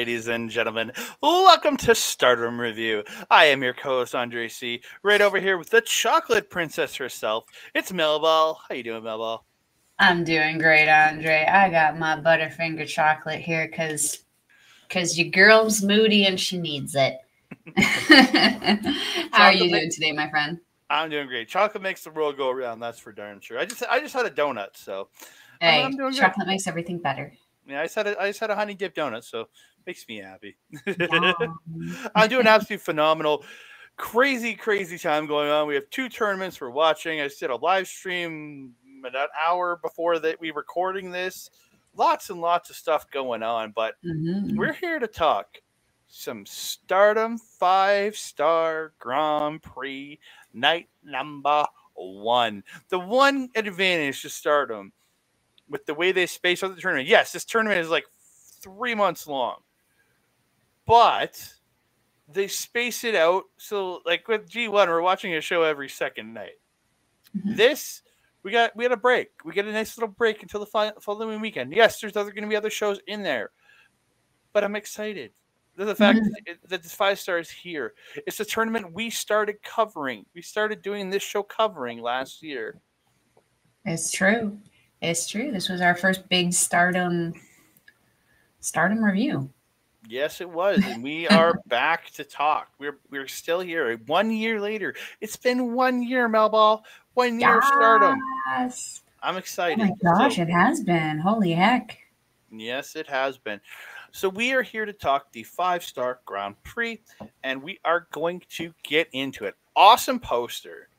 ladies and gentlemen. Welcome to Stardom Review. I am your co-host, Andre C. Right over here with the chocolate princess herself. It's Melball. How you doing, Melball? I'm doing great, Andre. I got my Butterfinger chocolate here because your girl's moody and she needs it. How are you doing today, my friend? I'm doing great. Chocolate makes the world go around. That's for darn sure. I just had a donut, so hey, I'm doing chocolate good. makes everything better. Yeah, I just had a honey dip donut, so makes me happy. I'm doing absolutely phenomenal. Crazy time going on. We have 2 tournaments we're watching. I just did a live stream an hour before that we recording this. Lots and lots of stuff going on, but we're here to talk some Stardom 5-star Grand Prix night number 1. The one advantage to Stardom with the way they space out the tournament. Yes, this tournament is like 3 months long, but they space it out. So like with G1, we're watching a show every second night. This, we had a break. We get a nice little break until the following weekend. Yes, there's going to be other shows in there, but I'm excited. The fact that this 5-star is here. It's a tournament we started covering. We started doing this show covering last year. It's true. It's true. This was our first big Stardom review. Yes, it was, and we are back to talk. We're still here. 1 year later, it's been 1 year, Melball. 1 year of Stardom. I'm excited. Oh my gosh, it has been. Holy heck! Yes, it has been. So we are here to talk the 5-star Grand Prix, and we are going to get into it. Awesome poster.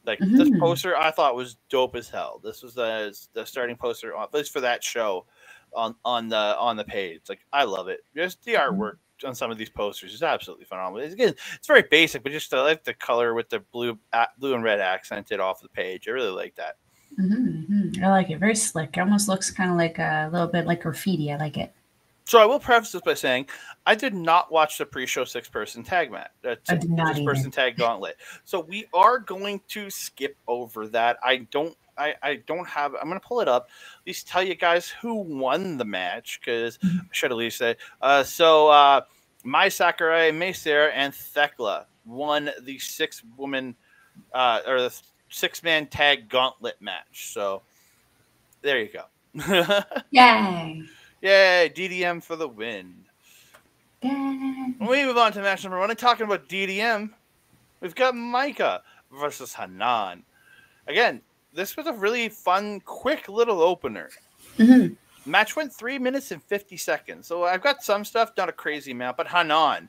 Like this poster, I thought was dope as hell. This was the starting poster, at least for that show, on the page. Like I love it. Just the artwork on some of these posters is absolutely phenomenal. It's very basic, but just I like the color with the blue and red accented off the page. I really like that. I like it. Very slick. It almost looks kind of like a little bit like graffiti. I like it. So I will preface this by saying I did not watch the pre-show 6-person tag match. I did not 6-person tag gauntlet. So we are going to skip over that. I don't have. I'm going to pull it up. At least tell you guys who won the match because I should at least say. Mai Sakurai, Maesara, and Thekla won the 6-woman or the 6-man tag gauntlet match. So there you go. Yay! Yay, DDM for the win. Yay. When we move on to match number 1, and talking about DDM, we've got Maika versus Hanan. Again, this was a really fun, quick little opener. Match went 3 minutes and 50 seconds. So I've got some stuff, not a crazy amount, but Hanan,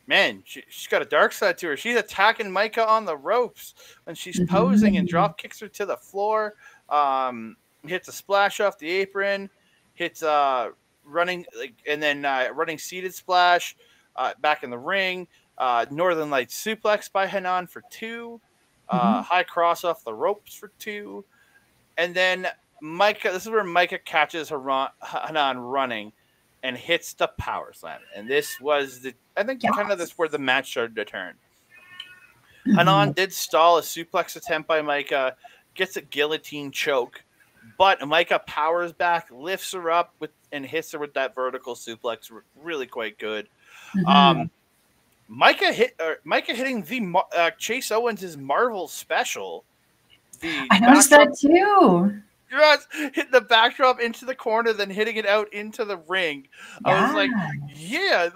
man, she's got a dark side to her. She's attacking Maika on the ropes when she's posing and drop kicks her to the floor. Hits a splash off the apron. Hits running seated splash back in the ring. Northern Lights suplex by Hanan for 2. High cross off the ropes for 2. And then Maika, this is where Maika catches Hanan running and hits the power slam. And this was that's where the match started to turn. Hanan did stall a suplex attempt by Maika, gets a guillotine choke. But Maika powers back, lifts her up and hits her with that vertical suplex. Really quite good. Maika hitting the Chase Owens' Marvel special. I noticed that too. Yes, hit the backdrop into the corner, then hitting it out into the ring. I was like,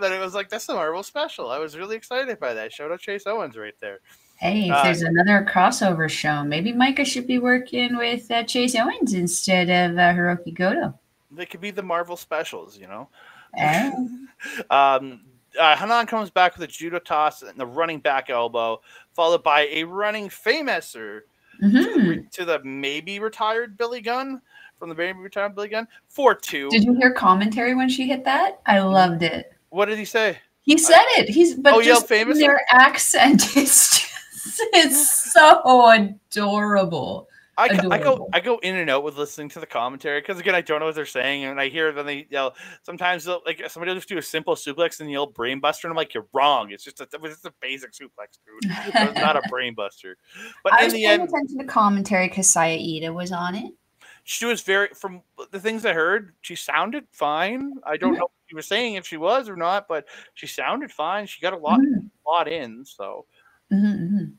then it was like, that's the Marvel special. I was really excited by that. Shout out Chase Owens right there. Hey, if there's another crossover show, maybe Maika should be working with Chase Owens instead of Hiroki Goto. They could be the Marvel specials, you know? Oh. Hanan comes back with a judo toss and the running back elbow, followed by a running famouser to the maybe retired Billy Gunn, from the maybe retired Billy Gunn, for 2. Did you hear commentary when she hit that? I loved it. What did he say? He said it. Just famous? Their accent is it's so adorable. I go in and out with listening to the commentary because again I don't know what they're saying and I hear them they yell. Sometimes like somebody will just do a simple suplex and yell brain buster and I'm like, you're wrong. It's just a basic suplex, dude. It's not a brain buster. But I was paying attention to commentary because Saya Ida was on it. She was from the things I heard, she sounded fine. I don't know if she was saying if she was or not, but she sounded fine. She got a Mhm. lot in. So Mhm.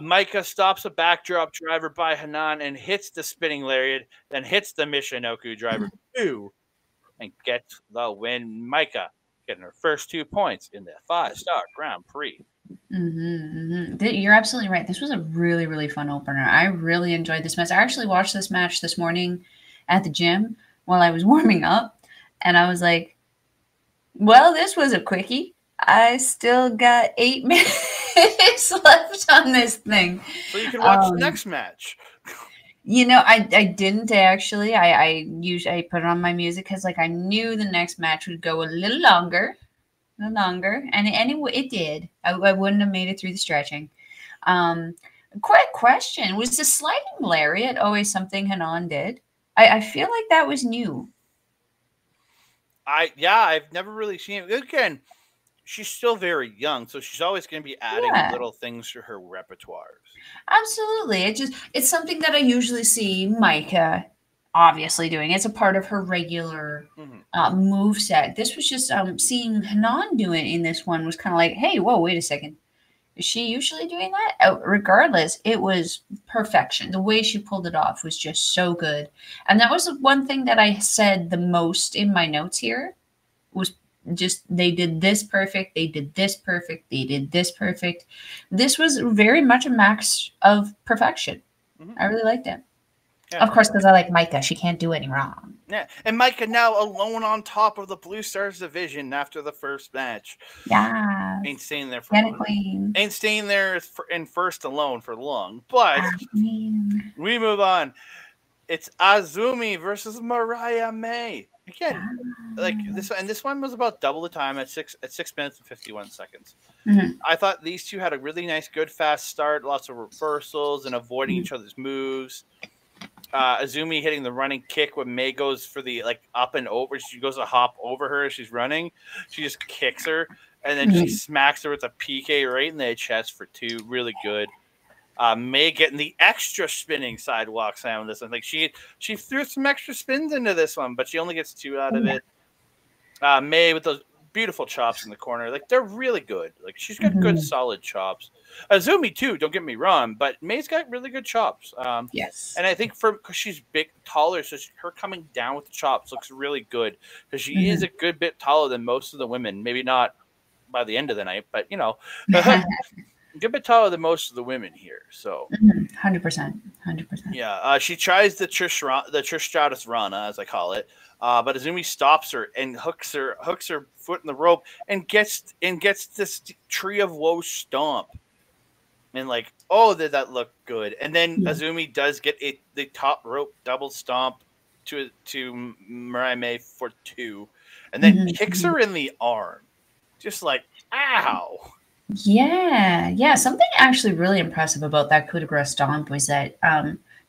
Micah stops a backdrop driver by Hanan and hits the spinning lariat, then hits the Michinoku driver 2 and gets the win. Micah getting her first 2 points in the 5-star Grand Prix. You're absolutely right. This was a really, really fun opener. I really enjoyed this match. I actually watched this match this morning at the gym while I was warming up, and I was like, well, this was a quickie. I still got 8 minutes left on this thing. So you can watch the next match. You know, I didn't actually. I usually I put it on my music because like I knew the next match would go a little longer, and anyway, it did. I wouldn't have made it through the stretching. Quick question: was the sliding lariat always something Hanan did? I feel like that was new. I've never really seen it. Again, she's still very young, so she's always going to be adding little things to her repertoires. Absolutely. It's something that I usually see Micah obviously doing. It's a part of her regular move set. This was just seeing Hanan do it in this one was kind of like, hey, whoa, wait a second. Is she usually doing that? Regardless, it was perfection. The way she pulled it off was just so good. And that was the one thing that I said the most in my notes here was just they did this perfect, they did this perfect, they did this perfect. This was very much a max of perfection. I really liked it. Yeah. Of course, because I like Micah. She can't do any wrong. Yeah, and Micah now alone on top of the Blue Stars division after the first match. Yeah. Ain't staying there for long. Ain't staying there in first alone for long. But we move on. It's Azumi versus Mariah May. Again, like this one was about double the time at 6 minutes and 51 seconds. I thought these two had a really nice, good, fast start, lots of reversals and avoiding each other's moves. Azumi hitting the running kick when May goes for the up and over. She goes to hop over her as she's running. She just kicks her and then she smacks her with a PK right in the chest for 2. Really good. May getting the extra spinning sidewalk slam on this one. Like she threw some extra spins into this one, but she only gets 2 out of it. May with those beautiful chops in the corner. Like they're really good. Like she's got good solid chops. Azumi too, don't get me wrong, but May's got really good chops. Yes. And I think because she's big, taller, so her coming down with the chops looks really good because she is a good bit taller than most of the women. Maybe not by the end of the night, but a good bit taller than most of the women here. So 100%. Yeah, she tries the Trish Stratus Rana, as I call it. But Azumi stops her and hooks her foot in the rope and gets this Tree of Woe stomp. And did that look good? And then Azumi does get the top rope double stomp to Mariah May for 2, and then kicks her in the arm, just ow. Yeah. Something actually really impressive about that coup de grace stomp was that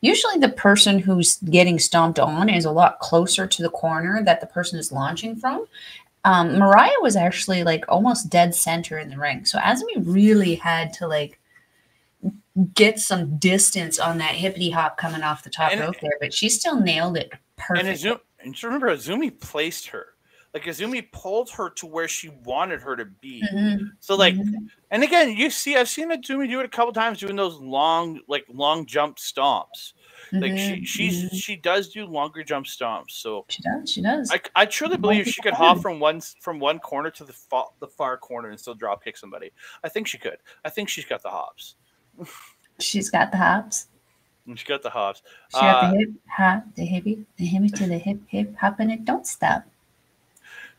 usually the person who's getting stomped on is a lot closer to the corner that the person is launching from. Mariah was actually almost dead center in the ring. So Azumi really had to get some distance on that hippity hop coming off the top rope there, but she still nailed it perfectly. And remember, Azumi placed her. Azumi pulled her to where she wanted her to be. So and again, I've seen Azumi do it a couple times, doing those long jump stomps. She does do longer jump stomps. So she does. I truly believe she could hop from one corner to the far corner and still drop kick somebody. I think she could. I think she's got the hops. She's got the hops. She got the hops. She got the hip hop, the hippie to the hip hop, and it don't stop.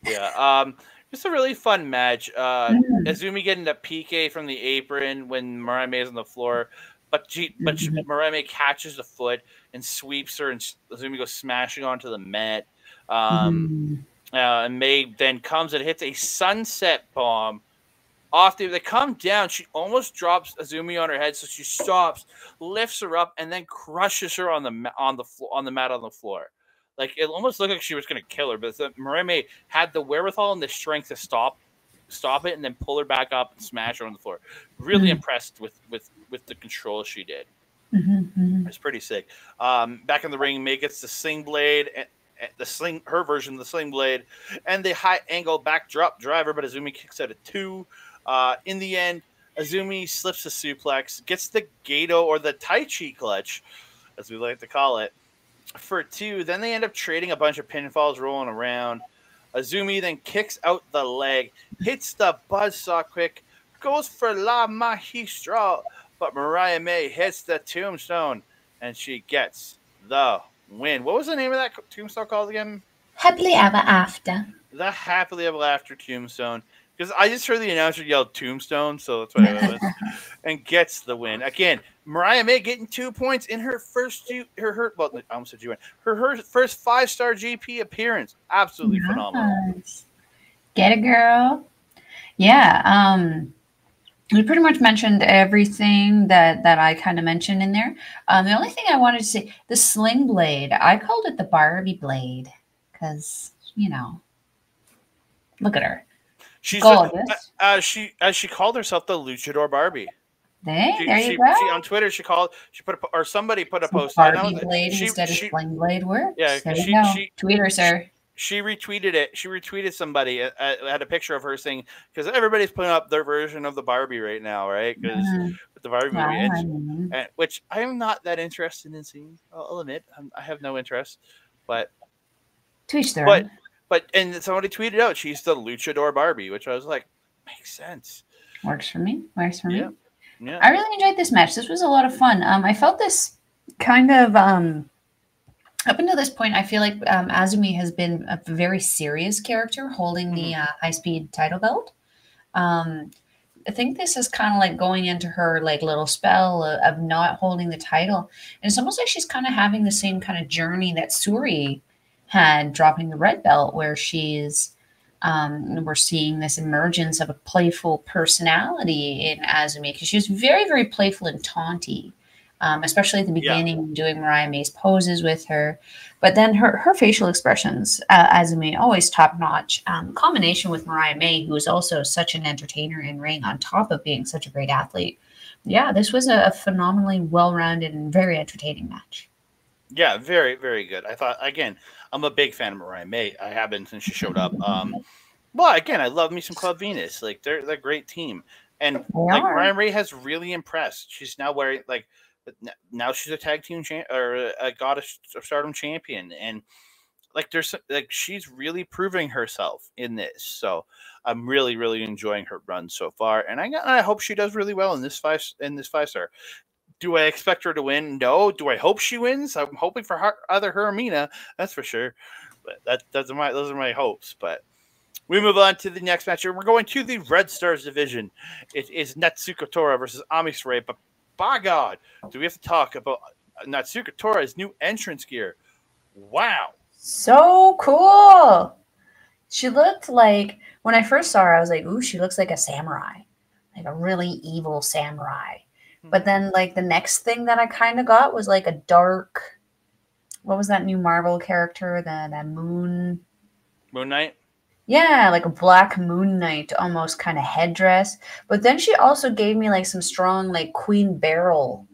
Yeah, just a really fun match. Azumi getting the PK from the apron when Mariah May is on the floor, but Mariah May catches the foot and sweeps her, and Azumi goes smashing onto the mat. And May then comes and hits a sunset bomb. They come down. She almost drops Azumi on her head, so she stops, lifts her up, and then crushes her on the mat on the floor. It almost looked like she was going to kill her, but Mariah May had the wherewithal and the strength to stop it and then pull her back up and smash her on the floor. Really impressed with the control she did. It's pretty sick. Back in the ring, May gets the sling blade her version of the sling blade, and the high angle backdrop driver, but Azumi kicks out a 2. In the end, Azumi slips a suplex, gets the Gato or the Tai Chi clutch, as we like to call it, for 2. Then they end up trading a bunch of pinfalls rolling around. Azumi then kicks out the leg, hits the buzzsaw quick, goes for La Magistra, but Mariah May hits the tombstone, and she gets the win. What was the name of that tombstone called again? Happily Ever After. The Happily Ever After tombstone. Because I just heard the announcer yell tombstone, so that's what I went with. And gets the win. Again, Mariah May getting 2 points in her first her first 5-star GP appearance. Absolutely phenomenal. Get it, girl. Yeah. We pretty much mentioned everything that I kind of mentioned in there. The only thing I wanted to say, the sling blade, I called it the Barbie blade because, look at her. She's she called herself the Luchador Barbie. There you go. On Twitter, somebody put a post. Barbie blade instead of sling blade works. Yeah, there you go. Tweet her, sir. She retweeted it. She retweeted somebody. Had a picture of her saying, because everybody's putting up their version of the Barbie right now, right? Because with the Barbie movie, which I am not that interested in seeing. I'll admit, I have no interest. But tweet their and somebody tweeted out she's the Luchador Barbie, which I was like, makes sense. Works for me. Yeah. I really enjoyed this match. This was a lot of fun. I felt this kind of up until this point, I feel like Azumi has been a very serious character holding the high-speed title belt. I think this is kind of like going into her like little spell of not holding the title. And it's almost like she's kind of having the same kind of journey that Suri had dropping the red belt, where she's we're seeing this emergence of a playful personality in Azumi, because she was very, very playful and taunty. Especially at the beginning, doing Mariah May's poses with her. But then her facial expressions, Azumi, always top-notch. Combination with Mariah May, who is also such an entertainer in ring on top of being such a great athlete. Yeah, this was a phenomenally well-rounded and very entertaining match. Yeah, very, very good. I thought, again, I'm a big fan of Mariah May. I have been since she showed up. Well, again, I love me some Club Venus. Like, they're a great team. And Mariah May has really impressed. She's now wearing, now she's a tag team or a Goddess of Stardom champion, and she's really proving herself in this. So I'm really, really enjoying her run so far, and I hope she does really well in this 5-star. Do I expect her to win? No. Do I hope she wins? I'm hoping for her Mina, that's for sure. But those are my hopes. But we move on to the next match. We're going to the Red Stars division. It is Natsuko Tora versus Ami Sourei. But by God, do we have to talk about Natsuko Tora's new entrance gear? Wow. So cool. She looked like, when I first saw her, I was like, ooh, she looks like a samurai. Like a really evil samurai. But then, the next thing that I kind of got was, a dark, what was that new Marvel character? The Moon Knight? Yeah, like a black Moon Knight almost kind of headdress. But then she also gave me, some strong, Queen Beryl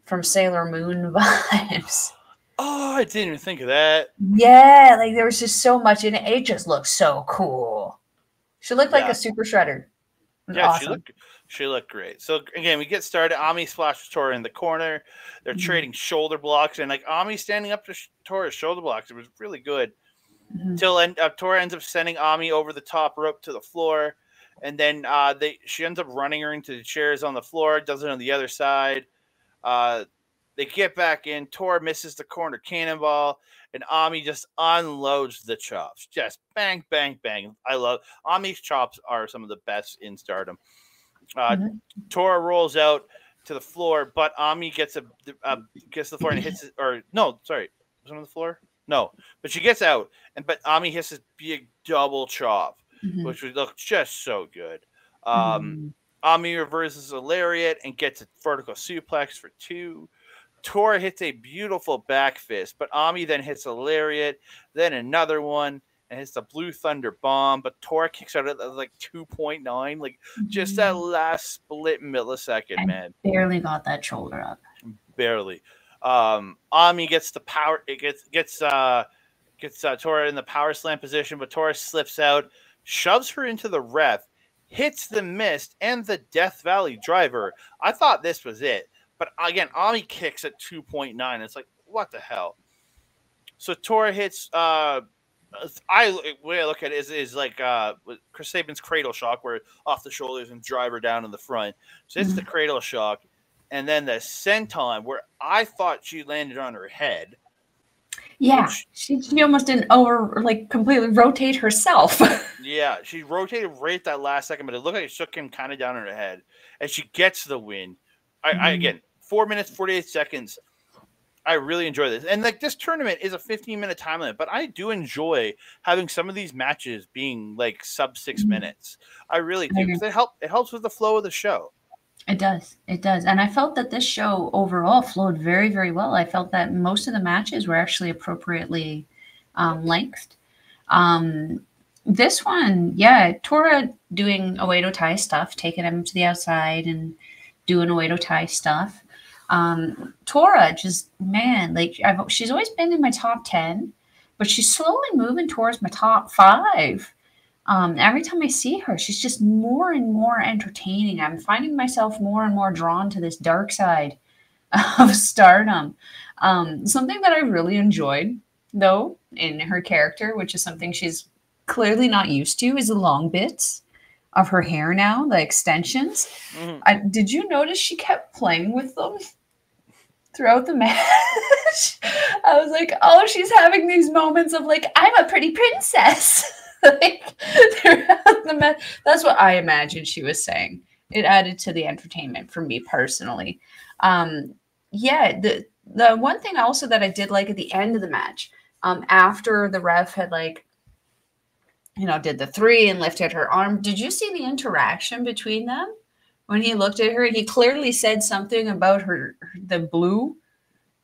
from Sailor Moon vibes. Oh, I didn't even think of that. Yeah, there was just so much in it. It just looked so cool. She looked like a super shredder. Yeah, awesome. She looked great. So again, we get started. Ami splashes Tora in the corner. They're trading shoulder blocks, and Ami standing up to Tora's shoulder blocks. It was really good. Till Tora ends up sending Ami over the top rope to the floor, and then she ends up running her into the chairs on the floor. Does it on the other side. They get back in. Tora misses the corner cannonball, and Ami just unloads the chops. Just bang, bang, bang. I love Ami's chops are some of the best in Stardom. Tora rolls out to the floor, but Ami gets the floor and hits it. Or no, sorry, was it on the floor? No, but she gets out, but Ami hits this big double chop, which would look just so good. Ami reverses a lariat and gets a vertical suplex for 2. Tora hits a beautiful back fist, but Ami then hits a lariat, then another one, and hits the Blue Thunder bomb. But Tora kicks out at 2.9, just that last split millisecond, man. Barely got that shoulder up. Barely. Ami gets the power. It gets gets Tora in the power slam position, but Tora slips out, shoves her into the ref, hits the mist and the Death Valley driver. I thought this was it. But again, Ami kicks at 2.9. It's like, what the hell? So Tora hits way I look at it is like Chris Sabin's cradle shock, where off the shoulders and driver down in the front. So it's the cradle shock, and then the senton, where I thought she landed on her head. Yeah, she almost didn't completely rotate herself. Yeah, she rotated right at that last second, but it looked like it shook him kind of down on her head, and she gets the win. I again, 4 minutes 48 seconds. I really enjoy this. And like, this tournament is a 15-minute time limit, but I do enjoy having some of these matches being like sub 6 minutes. I really do, because it helps with the flow of the show. It does. And I felt that this show overall flowed very, very well. I felt that most of the matches were actually appropriately lengthed. This one, yeah, Tora doing Oedo Tai stuff, taking him to the outside and doing Oedo Tai stuff. Tora, just, man, like, she's always been in my top 10, but she's slowly moving towards my top 5. Every time I see her, she's just more and more entertaining. I'm finding myself more and more drawn to this dark side of Stardom. Something that I really enjoyed, though, in her character, which is something she's clearly not used to, is the long bits of her hair now, the extensions. Did you notice she kept playing with them throughout the match? I was like, oh, she's having these moments of like, I'm a pretty princess. Like, throughout the match. That's what I imagined she was saying. It added to the entertainment for me personally. Yeah, the one thing also that I did like at the end of the match, after the ref had did the 3 and lifted her arm, did you see the interaction between them? When he looked at her, he clearly said something about the blue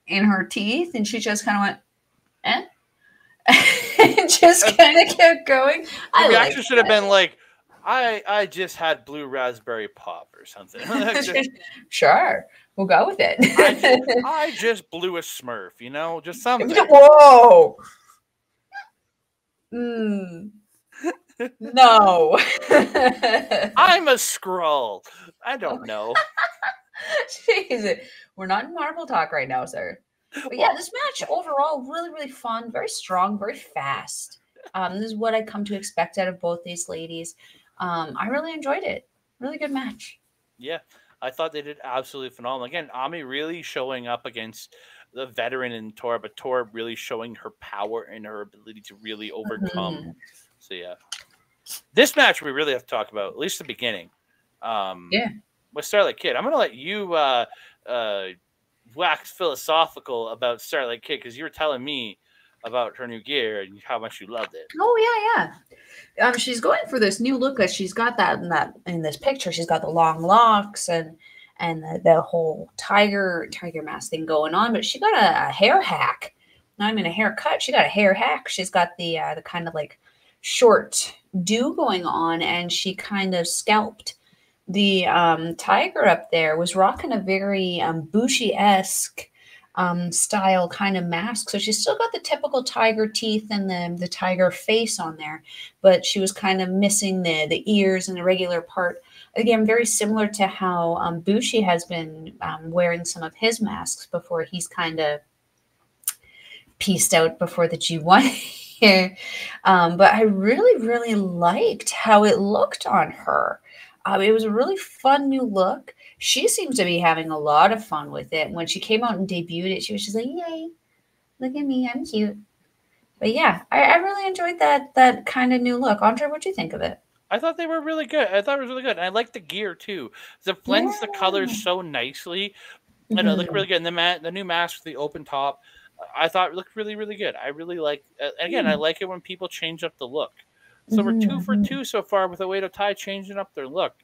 in her teeth, and she just kind of went, eh? And just kind of kept going. The reaction should have been like, I just had blue raspberry pop or something. Sure, we'll go with it. I just blew a Smurf, just something. Whoa. No. I'm a Skrull. I don't know. Jeez, we're not in Marvel talk right now, sir. But yeah, this match overall really, really fun, very strong, very fast. This is what I come to expect out of both these ladies. I really enjoyed it. Really good match. Yeah, I thought they did absolutely phenomenal. Again, Ami really showing up against the veteran in Tora, but Tora really showing her power and her ability to really overcome. So yeah, this match we really have to talk about, at least the beginning. With Starlight Kid. I'm going to let you wax philosophical about Starlight Kid, because you were telling me about her new gear and how much you loved it. Oh yeah. She's going for this new look. She's got that in this picture. She's got the long locks and the whole tiger mask thing going on. But she got a hair hack. Not even a haircut. She got a hair hack. She's got the kind of like short do going on, and she kind of scalped the tiger up there. Was rocking a very Bushi-esque style kind of mask. So she's still got the typical tiger teeth and the tiger face on there, but she was kind of missing the ears and the regular part. Again, very similar to how Bushi has been wearing some of his masks before he's kind of pieced out before the G1 here. But I really, really liked how it looked on her. It was a really fun new look. She seems to be having a lot of fun with it. When she came out and debuted it, she was just like, yay, look at me, I'm cute. But yeah, I really enjoyed that kind of new look. Andre, what'd you think of it? I thought they were really good. I thought it was really good. And I liked the gear too. It blends the colors so nicely. And it looked really good. And the new mask with the open top, I thought it looked really, really good. I really like, again, I like it when people change up the look. So we're 2 for 2 so far with Oedo Tai changing up their look.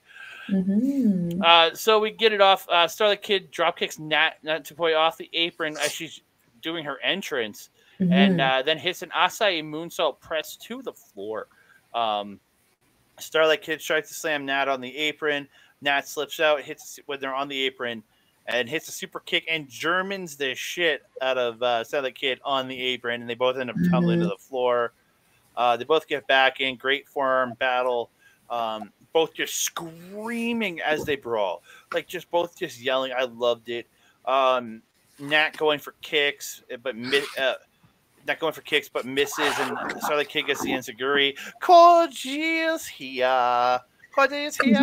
So we get it off. Starlight Kid drop kicks Nat Tsupoi off the apron as she's doing her entrance, and then hits an Asai moonsault press to the floor. Starlight Kid tries to slam Nat on the apron. Nat slips out, hits when they're on the apron, and hits a super kick and Germans the shit out of Starlight Kid on the apron, and they both end up tumbling to the floor. They both get back in. Great forearm battle. Both just screaming as they brawl. Like, just both just yelling. I loved it. Nat going for kicks, but not going for kicks, but misses, and Starlight Kid gets the enziguri. Koji is here. Koji is here.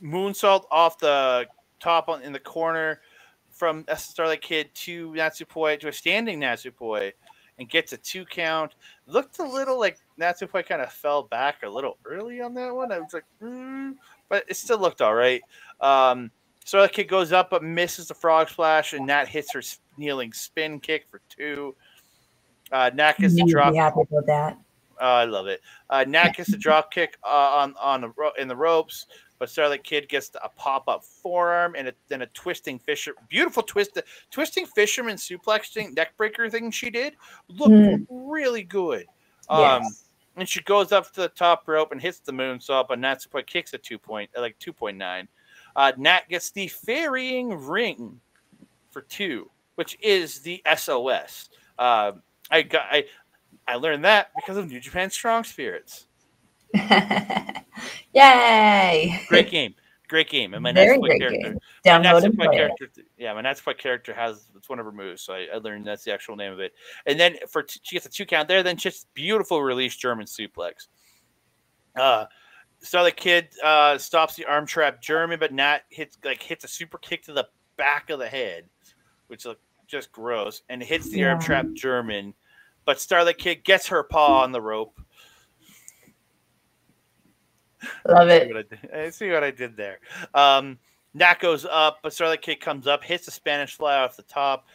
Moonsault off the top in the corner from Starlight Kid to Natsupoi, to a standing Natsupoi, and gets a 2 count. Looked a little like Natsupoi kind of fell back a little early on that one. I was like, but it still looked all right. Starlight Kid goes up but misses the frog splash, and Nat hits her kneeling spin kick for 2. Nat gets the drop. Happy with that. I love it. Nat gets the drop kick in the ropes, but Starlight Kid gets a pop-up forearm and then a twisting beautiful twisting fisherman suplexing neckbreaker thing she did looked really good. Yes. And she goes up to the top rope and hits the moonsault, but Natsupoi kicks a 2.9. Nat gets the ferrying ring for 2, which is the SOS. I learned that because of New Japan Strong Spirits. Yay! Great game. And my Natsupoi character. My Natsupoi character it's one of her moves, so I learned that's the actual name of it. And then she gets a 2 count there, then just beautiful release German suplex. Starlight Kid stops the arm trap German, but Nat hits a super kick to the back of the head, which looked just gross, and hits the arm trap German. But Starlight Kid gets her paw on the rope. Love it. See what I did there. Nat goes up, but Starlight Kid comes up, hits the Spanish fly off the top.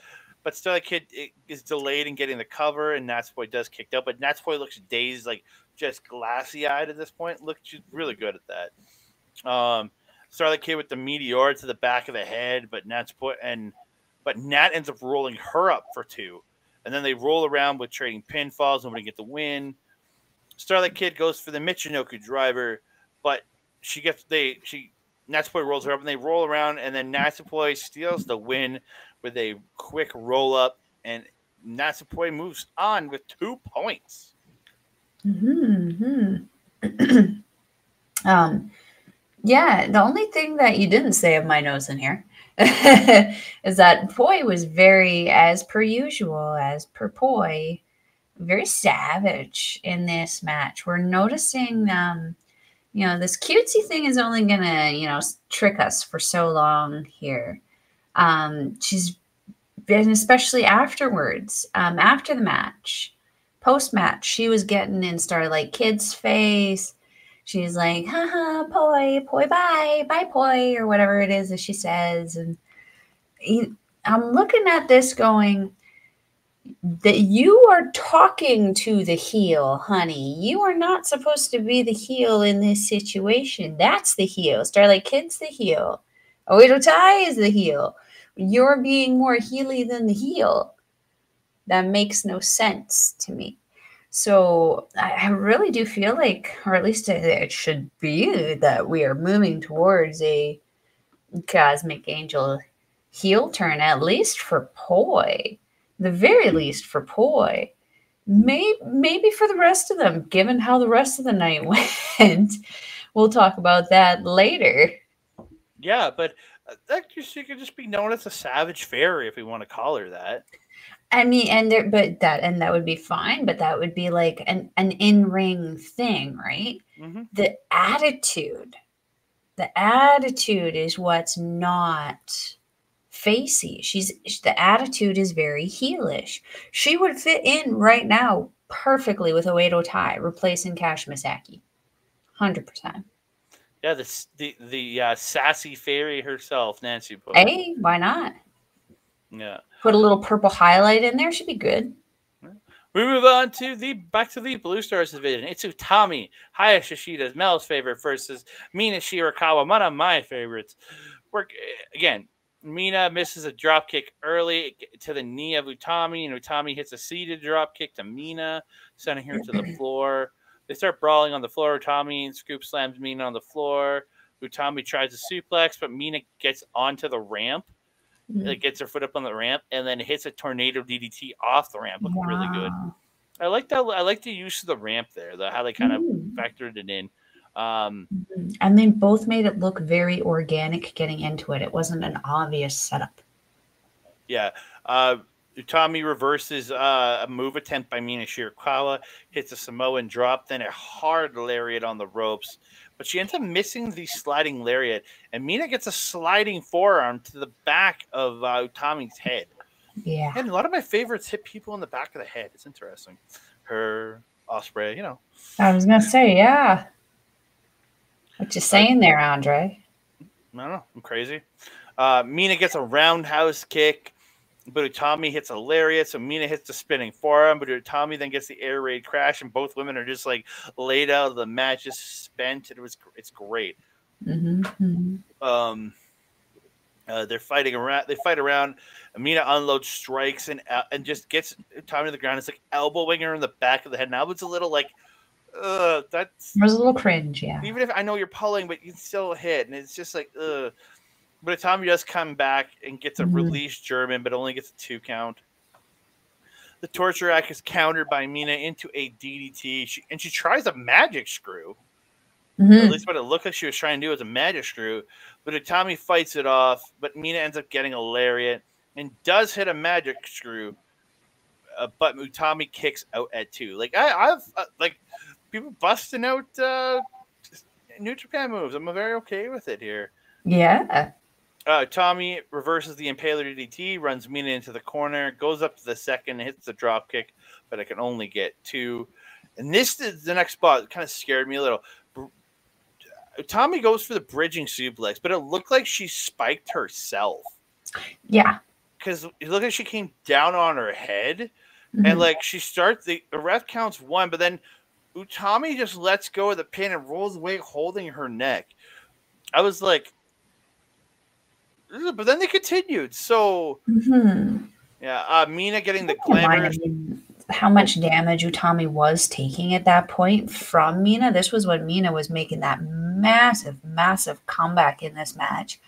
But Starlight Kid is delayed in getting the cover, and Natsupoi does kick up. But Natsupoi looks dazed, like just glassy-eyed at this point. She's really good at that. Starlight Kid with the meteor to the back of the head, but Nat ends up rolling her up for 2. And then they roll around with trading pinfalls. Nobody get the win. Starlight Kid goes for the Michinoku driver, but Natsupoi rolls her up, and they roll around, and then Natsupoi steals the win with a quick roll up, and Natsupoi moves on with 2 points. Yeah, the only thing that you didn't say of my nose in here is that Poi was very, as per usual, as per Poi, very savage in this match. We're noticing, this cutesy thing is only gonna, trick us for so long here. She's been, especially afterwards, after the match, post-match, she was getting in Starlight Kid's face. She's like, haha, Poi, bye, Poi, or whatever it is that she says. And I'm looking at this going, that you are talking to the heel, honey. You are not supposed to be the heel in this situation. That's the heel. Starlight Kid's the heel. Oedo Tai is the heel. You're being more heely than the heel. That makes no sense to me. So I really do feel like, or at least it should be, that we are moving towards a Cosmic Angel heel turn, at least for Poi. The very least for Poi. Maybe for the rest of them, given how the rest of the night went. We'll talk about that later. Yeah, but she could just be known as a Savage Fairy if we want to call her that. I mean, that would be fine, but that would be like an in-ring thing, right? The attitude is what's not facey. The attitude is very heelish. She would fit in right now perfectly with Oedo Tai replacing Cash Misaki, 100%. Yeah, the sassy fairy herself, Nancy Poi. Hey, why not? Yeah. Put a little purple highlight in there. Should be good. We move on to back to the Blue Stars division. It's Utami, Hayashi Shishida's Mel's favorite, versus Mina Shirakawa, one of my favorites. Again, Mina misses a drop kick early to the knee of Utami, and Utami hits a seated drop kick to Mina, sending her to the floor. They start brawling on the floor. Utami scoop slams Mina on the floor. Utami tries to suplex, but Mina gets onto the ramp. Like gets her foot up on the ramp and then hits a tornado DDT off the ramp. Looked really good. I like that. I like the use of the ramp there. How they kind of factored it in. And they both made it look very organic getting into it. It wasn't an obvious setup. Yeah. Utami reverses a move attempt by Mina Shirakawa, hits a Samoan drop, then a hard lariat on the ropes. But she ends up missing the sliding lariat, and Mina gets a sliding forearm to the back of Utami's head. Yeah. And a lot of my favorites hit people in the back of the head. It's interesting. Her, Ospreay, I was going to say, yeah. What you saying there, Andre? I don't know. I'm crazy. Mina gets a roundhouse kick, but Utami hits a lariat, so Mina hits the spinning forearm, but Utami then gets the air raid crash, and both women are just like laid out of the match, just spent. It's great. They're fighting around. They fight around. Mina unloads strikes and just gets Utami to the ground. It's like elbowing her in the back of the head. Now it's a little like, that's. It was a little cringe, yeah. Even if I know you're pulling, but you can still hit, and it's just like, ugh. But Utami does come back and gets a release German, but only gets a 2 count. The torture rack is countered by Mina into a DDT. She tries a magic screw. At least what it looked like she was trying to do was a magic screw. But Utami fights it off. But Mina ends up getting a lariat and does hit a magic screw. But Utami kicks out at 2. Like I've like people busting out New Japan moves. I'm very okay with it here. Yeah. Tommy reverses the Impaler DDT, runs Mina into the corner, goes up to the second, hits the drop kick, but I can only get 2. And this is the next spot. It kind of scared me a little. Tommy goes for the bridging suplex, but it looked like she spiked herself. Yeah. Because it looked like she came down on her head, and like she starts, the ref counts 1, but then Utami just lets go of the pin and rolls away holding her neck. I was like, but then they continued. So, yeah, Mina getting the glamour. How much damage Utami was taking at that point from Mina. This was when Mina was making that massive, massive comeback in this match.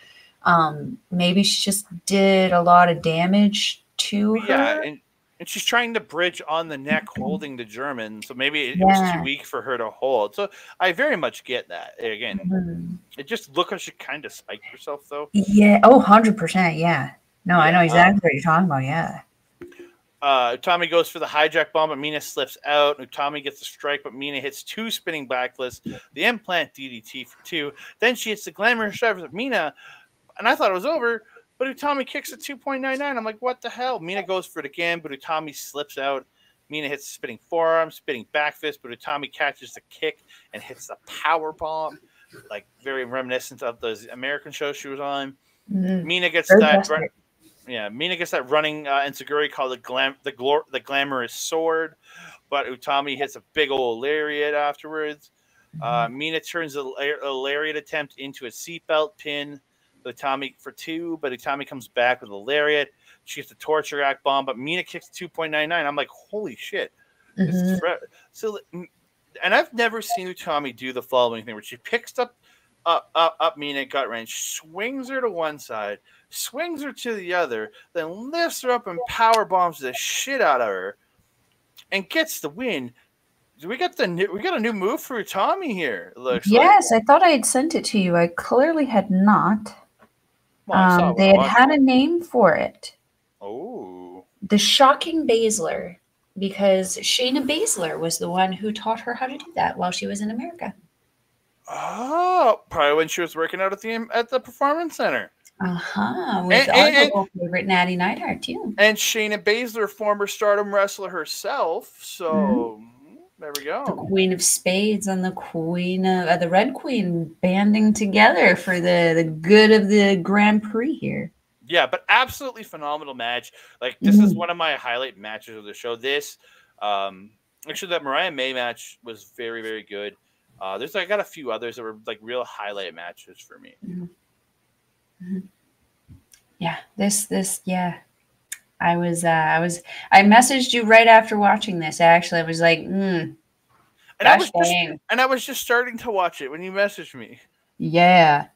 Maybe she just did a lot of damage to her. Yeah, and she's trying to bridge on the neck holding the German, so maybe it was too weak for her to hold. So I very much get that. Again, it just looked like she kind of spiked herself, though. Yeah. Oh, 100%. Yeah. No, I know exactly what you're talking about. Yeah. Utami goes for the hijack bomb, but Mina slips out. Utami gets a strike, but Mina hits 2 spinning backless. The implant DDT for 2. Then she hits the glamorous shove of Mina, and I thought it was over. But Utami kicks at 2.99. I'm like, what the hell? Mina goes for it again, but Utami slips out. Mina hits the spinning forearm, spinning back fist, but Utami catches the kick and hits the power bomb, like very reminiscent of those American shows she was on. Mina gets that. Mina gets that running enziguri called the glamorous sword, but Utami hits a big old lariat afterwards. Mina turns a lariat attempt into a seatbelt pin. Utami for 2, but Utami comes back with a lariat. She gets the torture rack bomb, but Mina kicks 2.99. I'm like, holy shit. So, and I've never seen Utami do the following thing where she picks up Mina gut wrench, swings her to one side, swings her to the other, then lifts her up and power bombs the shit out of her, and gets the win. We got a new move for Utami here. Yes, I thought I had sent it to you. I clearly had not. Well, they had a name for it. Oh. The Shocking Baszler, because Shayna Baszler was the one who taught her how to do that while she was in America. Oh, probably when she was working out at the Performance Center. With our local favorite Natty Neidhart, too. And Shayna Baszler, former Stardom wrestler herself, so... There we go. The Queen of Spades and the Queen of the Red Queen banding together for the good of the Grand Prix here. Yeah, but absolutely phenomenal match. Like this is one of my highlight matches of the show. This, actually, that Mariah May match was very, very good. I got a few others that were like real highlight matches for me. Yeah, yeah. I messaged you right after watching this. Actually, I was like, and I was just starting to watch it when you messaged me. Yeah.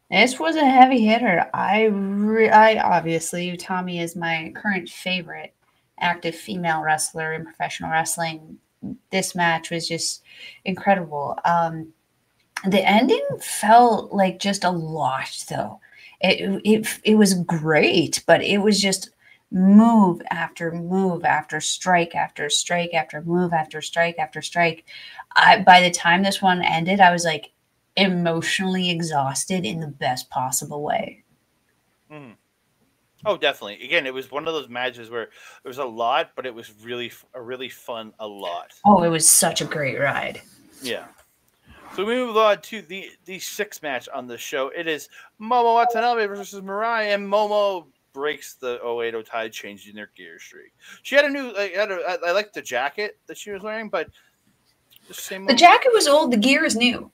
This was a heavy hitter. I obviously, Tommy is my current favorite active female wrestler in professional wrestling. This match was just incredible. The ending felt like just a lot, though. It was great, but it was just move after strike after strike after move after strike after strike. By the time this one ended, I was like emotionally exhausted in the best possible way. Mm. Oh, definitely. Again, it was one of those matches where there was a lot, but it was really fun a lot. Oh, it was such a great ride. Yeah. So we move on to the sixth match on the show. It is Momo Watanabe versus Mirai, and Momo breaks the Oedo tie, changing their gear streak. She had a new. I liked the jacket that she was wearing, but the jacket was old. The gear is new.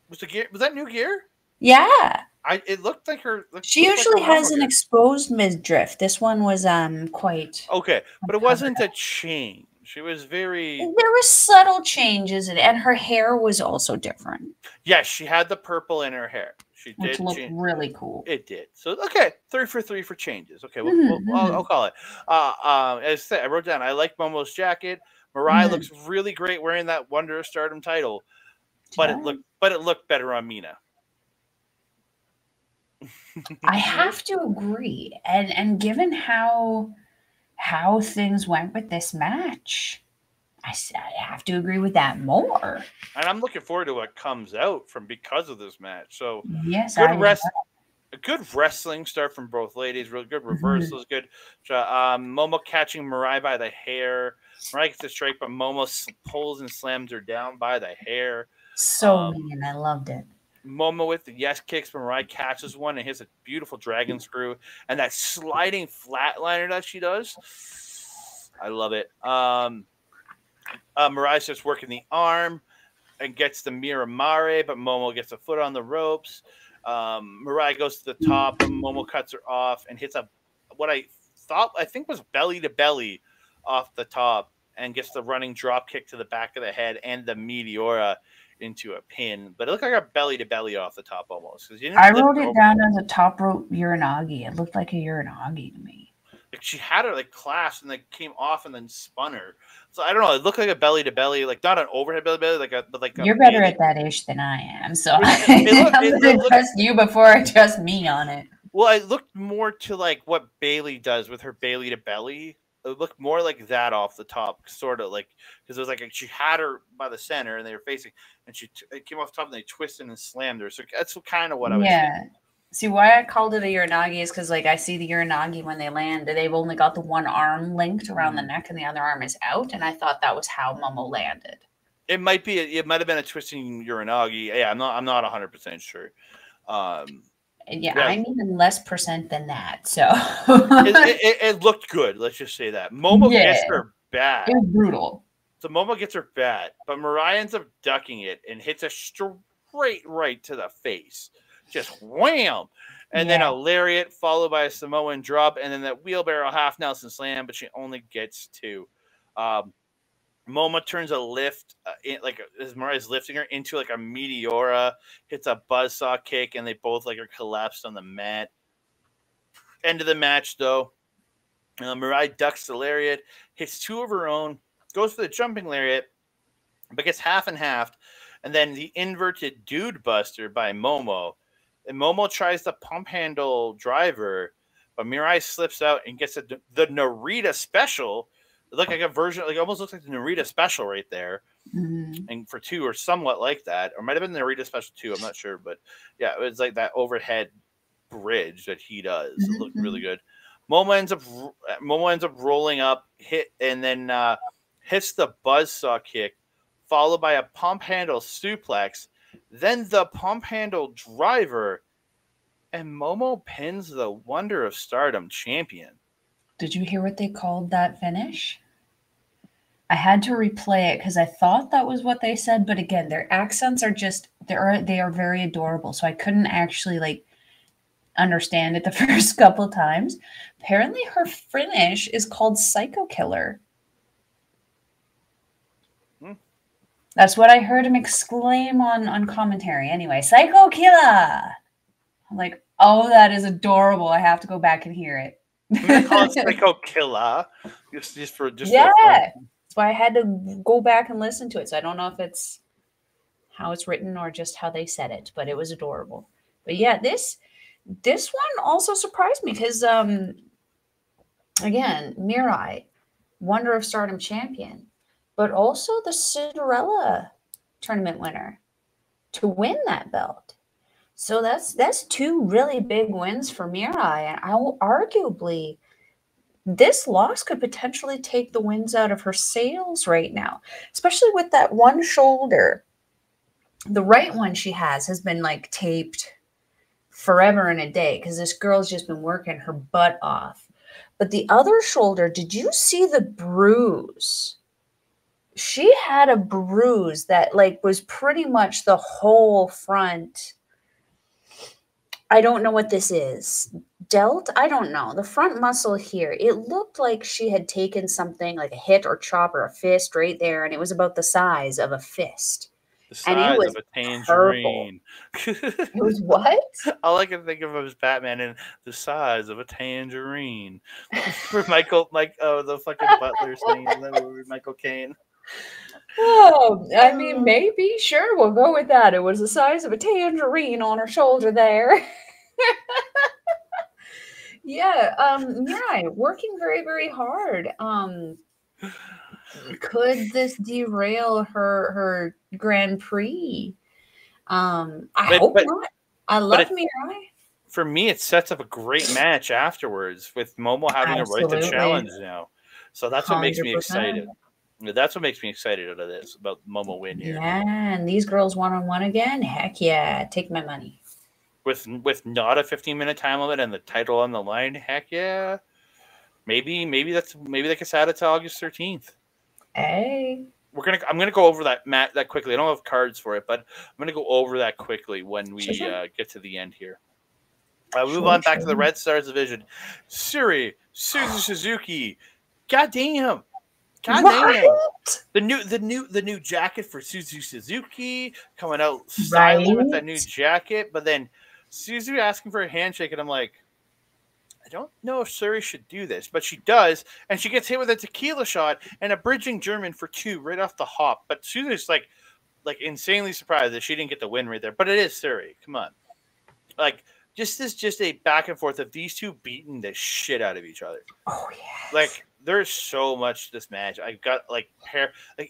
Was that new gear? Yeah. It looked like her. She usually has an exposed midriff. This one was quite okay, but it wasn't a change. She was very. There were subtle changes, and her hair was also different. Yes, she had the purple in her hair. She did, which looked really cool. It did. So okay, 3 for 3 for changes. Okay, I'll call it. As I said, I wrote down. I like Momo's jacket. Mirai looks really great wearing that Wonder of Stardom title, but it looked better on Mina. I have to agree, and given how things went with this match, I have to agree with that more. And I'm looking forward to what comes out because of this match. So yes, good wrestling start from both ladies. Really good reversals. Good. Momo catching Mirai by the hair. Mirai gets a strike, but Momo pulls and slams her down by the hair. So mean. I loved it. Momo with the yes kicks, but Mirai catches one and hits a beautiful dragon screw. And that sliding flatliner that she does, I love it. Mirai starts working the arm and gets the Miramare, but Momo gets a foot on the ropes. Mirai goes to the top, and Momo cuts her off and hits what I think was belly to belly off the top and gets the running drop kick to the back of the head and the Meteora into a pin. But it looked like a belly to belly off the top almost. I wrote it down as a top rope Uranagi. It looked like a Uranagi to me. Like she had her clasped and came off and then spun her. So I don't know. It looked like a belly to belly, not an overhead belly to belly, but you're better at that ish than I am. So I trust you before I trust me on it. Well, it looked more to what Bayley does with her belly to belly. It looked more like that off the top, sort of because it was she had her by the center and they were facing, and it came off the top and they twisted and slammed her. So that's kind of what I was thinking. See, why I called it a Uranagi is because, I see the Uranagi when they land, they've only got the one arm linked around the neck and the other arm is out, and I thought that was how Momo landed. It might be. It might have been a twisting Uranagi. Yeah, I'm not 100% sure. Yeah, I'm even less percent than that. So it looked good. Let's just say that Momo gets her bat. It was brutal. So Momo gets her bat, but Mirai ends up ducking it and hits a straight right to the face. Just wham! And then a lariat followed by a Samoan drop, and then that wheelbarrow half Nelson slam, but she only gets 2. Momo turns a lift, as Mirai's lifting her into a Meteora, hits a buzzsaw kick, and they both are collapsed on the mat. End of the match, though. Mirai ducks the lariat, hits 2 of her own, goes for the jumping lariat, but gets half and half, and then the inverted dude buster by Momo. And Momo tries the pump handle driver, but Mirai slips out and gets the Narita special. It looked like a version, almost looks like the Narita special right there. And for 2 or somewhat like that, or might have been the Narita special 2, I'm not sure. But yeah, it was like that overhead bridge that he does. It looked really good. Momo ends up rolling up, and then hits the buzzsaw kick, followed by a pump handle suplex. Then the pump handle driver, and Momo pins the Wonder of Stardom champion. Did you hear what they called that finish? I had to replay it because I thought that was what they said, but again, their accents are they are very adorable. So I couldn't actually understand it the first couple times. Apparently, her finish is called Psycho Killer. That's what I heard him exclaim on commentary. Anyway, Psycho Killer. I'm like, oh, that is adorable. I have to go back and hear it. I'm gonna call it Psycho Killer. Just for yeah. That's why I had to go back and listen to it. So I don't know if it's how it's written or just how they said it, but it was adorable. But yeah, this one also surprised me because again, Mirai, Wonder of Stardom champion, but also the Cinderella tournament winner to win that belt. So that's two really big wins for Mirai, and arguably this loss could potentially take the wins out of her sails right now, especially with that one shoulder. The right one she has been like taped forever and a day because this girl's just been working her butt off. But the other shoulder, did you see the bruise? She had a bruise that like was pretty much the whole front. I don't know what this is. Delt? I don't know. The front muscle here, it looked like she had taken something like a hit or chop or a fist right there, and it was about the size of a fist. The size of a tangerine. It was what? All I can think of was Batman and the size of a tangerine. For the fucking butler's name in that movie, Michael Caine. Oh, I mean, maybe. Sure, we'll go with that. It was the size of a tangerine on her shoulder there. Yeah, working very, very hard. Could this derail her Grand Prix? I hope not. I love Mirai. For me, it sets up a great match afterwards with Momo having a right to challenge now. So that's what makes me excited. That's what makes me excited out of this, about Momo win here. Yeah, and these girls one-on-one again? Heck yeah, take my money. With not a 15-minute time limit and the title on the line, heck yeah. Maybe they can set it to August 13th. Hey. I'm gonna go over that quickly. I don't have cards for it, but I'm gonna go over that quickly when we get to the end here. Move on back to the Red Stars division. Suzu Suzuki. Goddamn. The new jacket for Suzu Suzuki coming out styling with that new jacket, but then Suzu asking for a handshake, and I'm like, I don't know if Suri should do this, but she does, and she gets hit with a tequila shot and a bridging German for 2 right off the hop. But Suzu's like insanely surprised that she didn't get the win right there. But it is Suri. Come on, just a back and forth of these two beating the shit out of each other. Oh yeah. Like there's so much to this match. I've got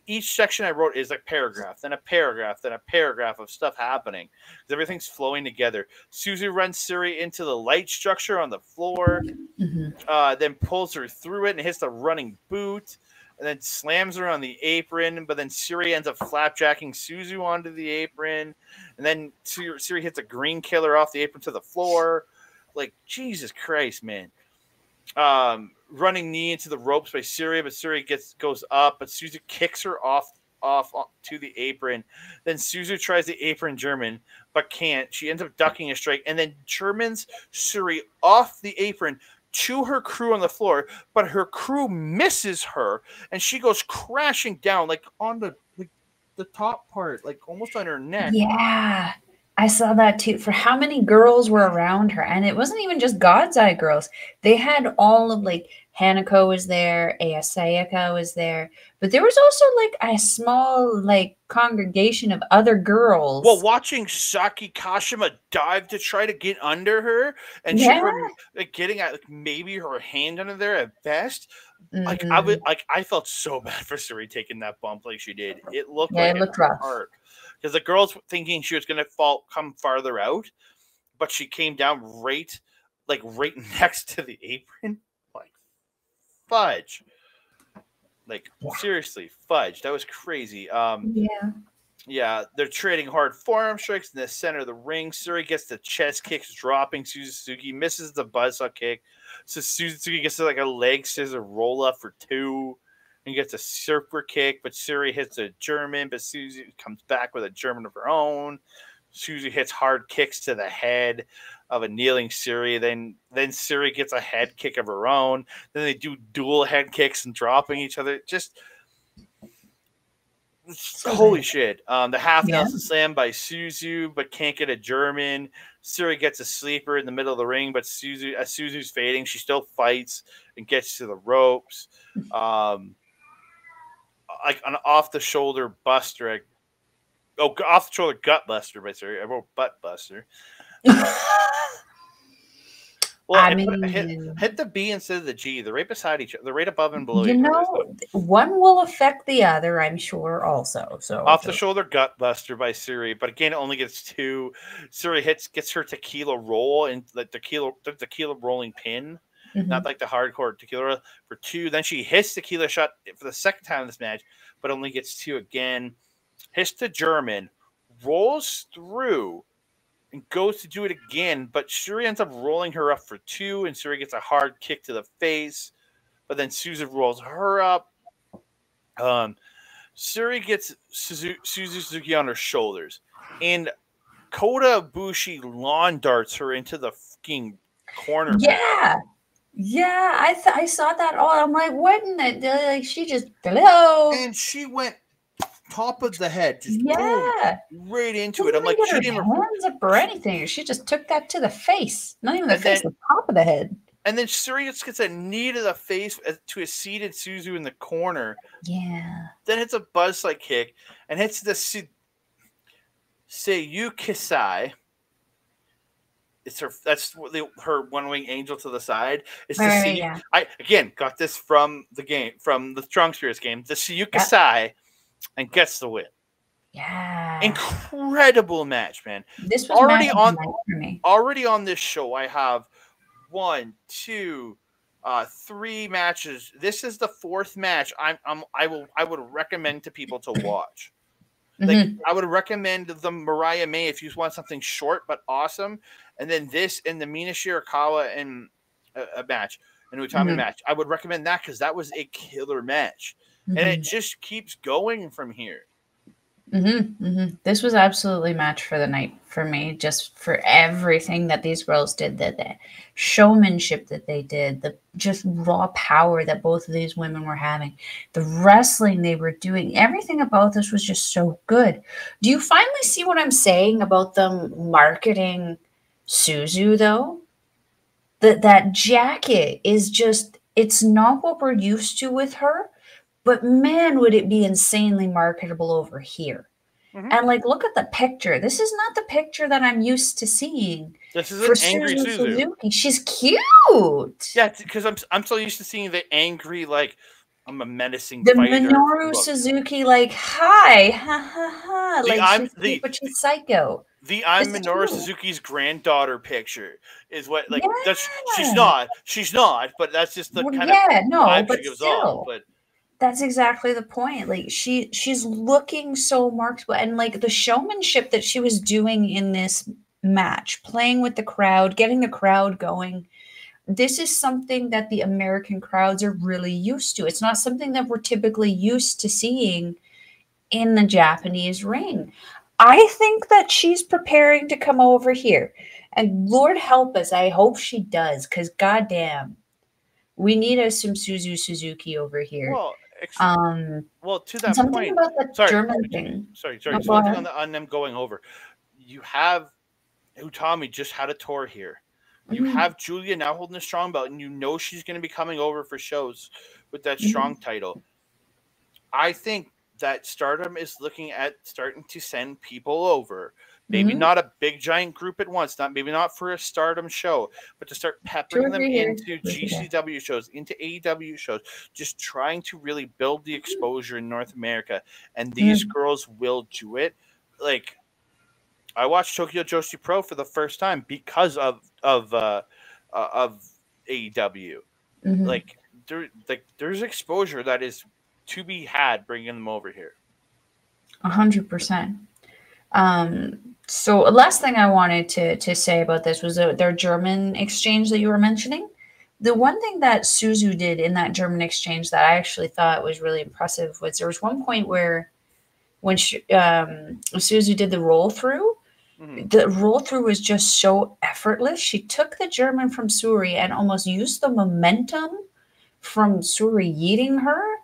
each section I wrote is a paragraph, then a paragraph, then a paragraph of stuff happening. Everything's flowing together. Suzu runs Suri into the light structure on the floor, then pulls her through it and hits the running boot, and then slams her on the apron. But then Suri ends up flapjacking Suzu onto the apron, and then Suri hits a green killer off the apron to the floor. Like Jesus Christ, man. Running knee into the ropes by Suri, but Suri goes up, but Suzu kicks her off to the apron. Then Suzu tries the apron German, but can't. She ends up ducking a strike, and then Germans Suri off the apron to her crew on the floor, but her crew misses her, and she goes crashing down, on the top part, almost on her neck. Yeah. I saw that too. For how many girls were around her, and it wasn't even just God's Eye girls. They had all of Hanako was there, Ayasayaka was there, but there was also a small congregation of other girls. Well, watching Saki Kashima dive to try to get under her, and she getting at maybe her hand under there at best. I felt so bad for Suri taking that bump like she did. It looked rough. Hard. Because the girls thinking she was going to come farther out, but she came down right next to the apron. Fudge. Seriously, fudge. That was crazy. Yeah, they're trading hard forearm strikes in the center of the ring. Suri gets the chest kicks, dropping Suzuki, misses the buzzsaw kick. So Suzuki gets a leg scissor roll up for 2. And gets a surfer kick, but Suri hits a German, but Suzu comes back with a German of her own. Suzu hits hard kicks to the head of a kneeling Suri. Then Suri gets a head kick of her own. Then they do dual head kicks and dropping each other. Just So holy good. shit. The half Yeah. Nelson slam by Suzu, but can't get a German. Suri gets a sleeper in the middle of the ring, but Suzu, as Suzu's fading, she still fights and gets to the ropes. Like an off the shoulder buster. Off the shoulder gut buster, but sorry, I wrote butt buster. Well, I mean, hit the B instead of the G. They're right beside each other. They're right above and below you each other. know, one will affect the other, I'm sure, also. So Off the shoulder gut buster by Suri, but again, it only gets 2. Suri gets her tequila roll and the tequila rolling pin, not like the hardcore tequila for 2. Then she hits tequila shot for the second time in this match, but only gets 2 again. Hits the German, rolls through, and goes to do it again, but Suri ends up rolling her up for 2, and Suri gets a hard kick to the face, but then Suzu rolls her up. Suri gets Suzuki on her shoulders, and Kota Ibushi lawn darts her into the fucking corner. Yeah. Yeah, I saw that all. I'm like, what in the, like, she just, hello. And she went top of the head, just boom, right into it. I'm like, she didn't have her hands up or anything. She just took that to the face, not even the face, the top of the head. And then Suri just gets a knee to the face to a seated Suzu in the corner. Yeah. Then hits a buzzsaw kick and hits the Seiyu Kisai. It's her. That's her one wing angel to the side. It's the Seiyu. Yeah. I again got this from the game, from the Strong Spirits game. The Seiyu Kisai, and gets the win. Yeah. Incredible match, man. This was already on this show. I have 1, 2, 3 matches. This is the 4th match. I would recommend to people to watch. Like I would recommend the Mariah May if you want something short but awesome, and then this and the Mina Shirakawa and a match, an Utami match. I would recommend that because that was a killer match, and it just keeps going from here. This was absolutely match for the night for me, just for everything that these girls did, the showmanship that they did, the just raw power that both of these women were having, the wrestling they were doing, everything about this was just so good. Do you finally see what I'm saying about them marketing Suzu, though? That jacket is just, it's not what we're used to with her. But man, would it be insanely marketable over here. And like, look at the picture. This is not the picture that I'm used to seeing. This is an angry Suzuki. She's cute. Yeah, because I'm so used to seeing the angry, like, I'm a menacing the fighter. Minoru Suzuki, like, hi, ha ha ha. Like, she's psycho. The I'm Minoru Suzuki's granddaughter picture is what, like, that's, she's not, but that's just the kind of vibe she gives off. But that's exactly the point. Like she's looking so marketable, and like the showmanship that she was doing in this match, playing with the crowd, getting the crowd going. This is something that the American crowds are really used to. It's not something that we're typically used to seeing in the Japanese ring. I think that she's preparing to come over here, and Lord help us, I hope she does, because goddamn, we need us some Suzuki over here. Well, to that something point, about the German thing. Sorry. So one thing on them going over, you have Utami just had a tour here. You have Julia now holding a strong belt, and you know she's going to be coming over for shows with that strong title. I think that Stardom is looking at starting to send people over. Maybe not a big giant group at once, maybe not for a Stardom show, but to start peppering them into GCW shows, into AEW shows, just trying to really build the exposure in North America. And these girls will do it. Like, I watched Tokyo Joshi Pro for the first time because of AEW. Like there's exposure that is to be had bringing them over here. 100%. So last thing I wanted to say about this was their German exchange that you were mentioning. The one thing that Suzu did in that German exchange that I actually thought was really impressive was there was one point where when Suzu did the roll through, the roll through was just so effortless. She took the German from Suri and almost used the momentum from Suri yeeting her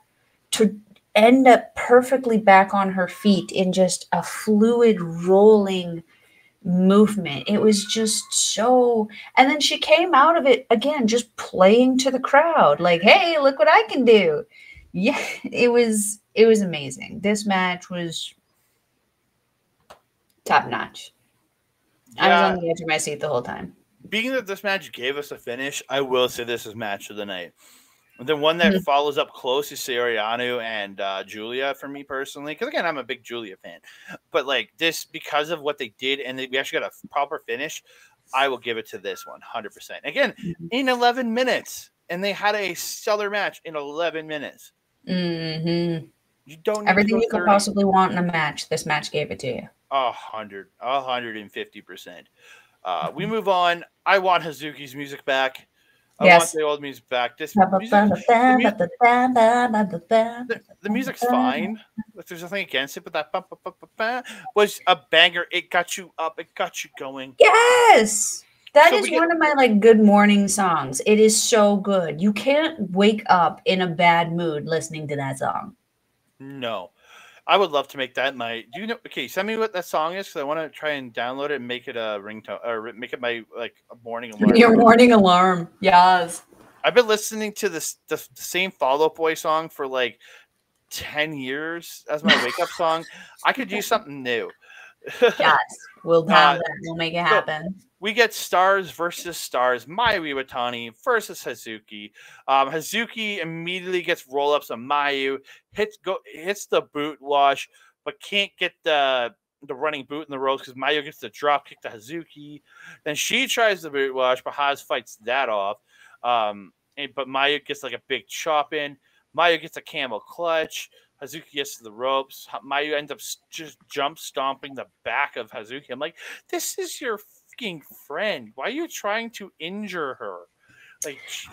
to end up perfectly back on her feet in just a fluid rolling movement. It was just so, and then she came out of it again just playing to the crowd like, hey, look what I can do. Yeah, it was amazing. This match was top notch. I was on the edge of my seat the whole time. Being that this match gave us a finish, I will say this is match of the night. The one that follows up close is Soriano and Julia for me personally. Because, again, I'm a big Julia fan. But, like, this, because of what they did, and we actually got a proper finish, I will give it to this one, 100%. Again, in 11 minutes. And they had a stellar match in 11 minutes. Mm-hmm. You don't need everything you could possibly want in a match. This match gave it to you. 150%. We move on. I want Hazuki's music back. I want the old music back. The music's fine. There's nothing against it, but that was a banger. It got you up. It got you going. Yes. That is one of my good morning songs. It is so good. You can't wake up in a bad mood listening to that song. No. I would love to make that my. Do you know? Okay, send me what that song is because I want to try and download it and make it a ringtone or make it my a morning alarm. Your morning alarm, yes. I've been listening to the same Fall Out Boy song for 10 years as my wake up song. I could use something new. Yes, we'll have that. We'll make it happen. So we get stars versus stars. Mayu Iwatani versus Hazuki. Hazuki immediately gets roll-ups on Mayu, hits the boot wash, but can't get the running boot in the ropes because Mayu gets the drop kick to Hazuki. Then she tries the boot wash, but Haz fights that off. But Mayu gets a big chop in. Mayu gets a camel clutch. Hazuki gets to the ropes. Mayu ends up just jump stomping the back of Hazuki. I'm like, this is your fucking friend. Why are you trying to injure her?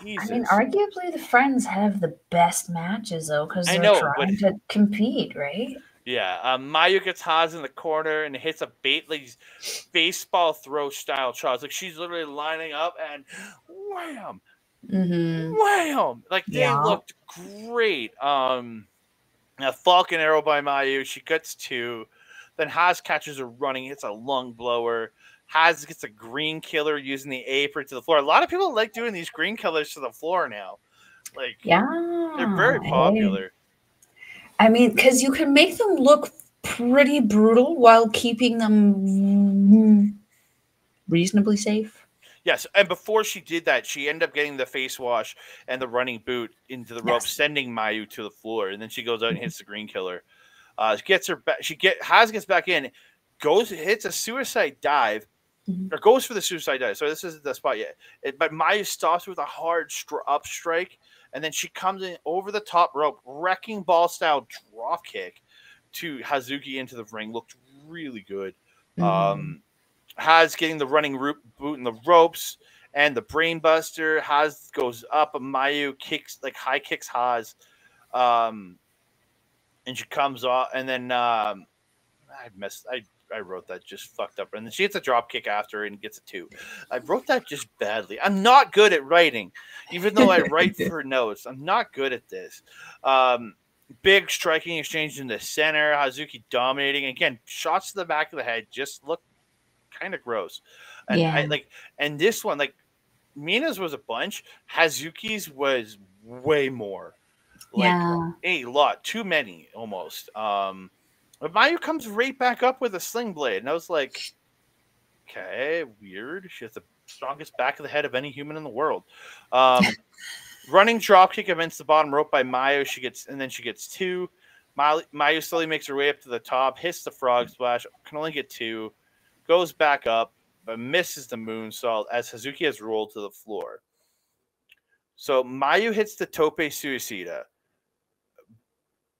Jesus. I mean, arguably the friends have the best matches though, because they're trying to compete, right? Yeah. Mayu gets Haz in the corner and hits a baseball throw style shots. She's literally lining up and wham, wham. They looked great. A Falcon Arrow by Mayu. She gets 2. Then Haz catches her running, hits a lung blower. Haz gets a green killer using the apron to the floor. A lot of people like doing these green killers to the floor now. They're very popular. I mean, because you can make them look pretty brutal while keeping them reasonably safe. Yes, and before she did that, she ended up getting the face wash and the running boot into the rope, sending Mayu to the floor, and then she goes out and hits the green killer. Gets her back. Haz gets back in, hits a suicide dive, or goes for the suicide dive. So this isn't the spot yet. But Mayu stops with a hard up strike, and then she comes in over the top rope, wrecking ball style drop kick to Hazuki into the ring. Looked really good. Haz getting the running boot in the ropes and the brain buster. Haz goes up, and Mayu high kicks Haz, and she comes off. And then I wrote that just fucked up. And then she hits a drop kick after and gets a 2. I wrote that just badly. I'm not good at writing, even though I write for notes. I'm not good at this. Big striking exchange in the center. Hazuki dominating again. Shots to the back of the head just look kind of gross. And and this one, Mina's was a bunch. Hazuki's was way more. A lot. Too many almost. But Mayu comes right back up with a sling blade. And I was like, okay, weird. She has the strongest back of the head of any human in the world. Running dropkick against the bottom rope by Mayu. She gets 2. Mayu slowly makes her way up to the top, hits the frog splash, can only get 2. Goes back up, but misses the moonsault as Hazuki has rolled to the floor. So Mayu hits the tope suicida,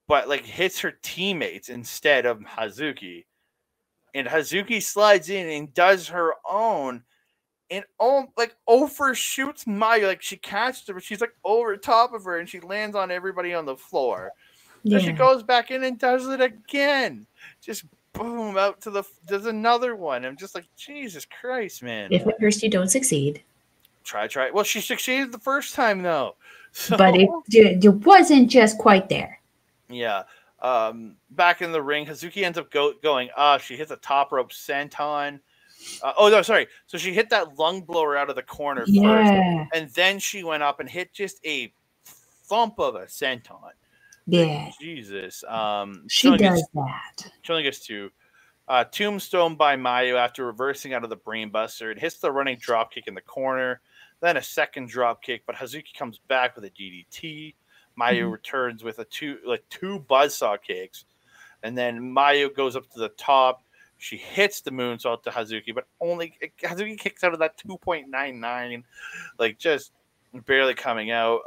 but hits her teammates instead of Hazuki. And Hazuki slides in and does her own, and overshoots Mayu. She catches her, but she's over top of her, and she lands on everybody on the floor. Yeah. So she goes back in and does it again. Just boom, out to there's another one. I'm just Jesus Christ, man. If at first you don't succeed. Try. Well, she succeeded the first time, though. So, but it wasn't just quite there. Yeah. Back in the ring, Hazuki ends up going. She hits a top rope senton. Oh no, sorry. So she hit that lung blower out of the corner first, Yeah. and then she went up and hit just a thump of a senton. Yeah. Jesus. She does that. She only gets two. Tombstone by Mayu after reversing out of the brainbuster. It hits the running dropkick in the corner. Then a second dropkick, but Hazuki comes back with a DDT. Mayu returns with two buzzsaw kicks. And then Mayu goes up to the top. She hits the moonsault to Hazuki, but only Hazuki kicks out of that 2.99, like just barely coming out.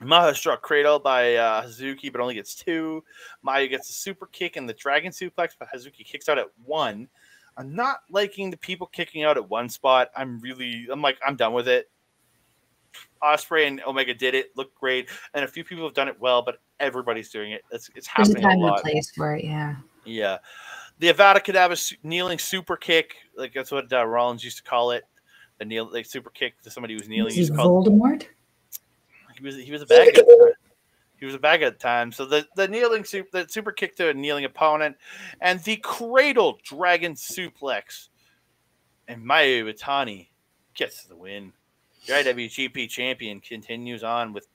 Maha struck cradle by Hazuki, but only gets two. Mayu gets a super kick and the dragon suplex, but Hazuki kicks out at one. I'm not liking the people kicking out at one spot. I'm done with it. Osprey and Omega did it, looked great, and a few people have done it well, but everybody's doing it. It's happening There's a time a lot. and a place for it, yeah. Yeah. The Avada Kedavra kneeling super kick, like that's what Rollins used to call it. The super kick to somebody who's kneeling. Was he Voldemort? He was a bag at the time. He was a bag at the time. So the super kick to a kneeling opponent, and the cradle dragon suplex, and Mayu Iwatani gets the win. The IWGP champion continues on with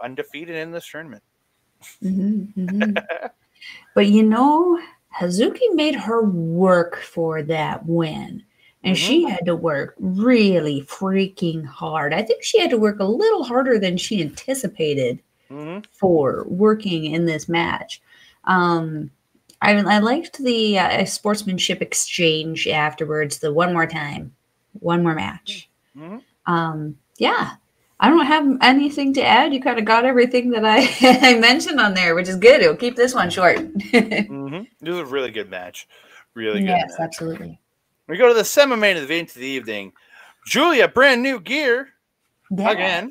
undefeated in this tournament. But you know, Hazuki made her work for that win. And she had to work really freaking hard. I think she had to work a little harder than she anticipated for working in this match. I liked the sportsmanship exchange afterwards, the one more time, one more match. Yeah. I don't have anything to add. You kind of got everything that I mentioned on there, which is good. It'll keep this one short. This was a really good match. Really good match. Yes, absolutely. We go to the semi-main event of the evening. Julia, brand new gear. Yeah.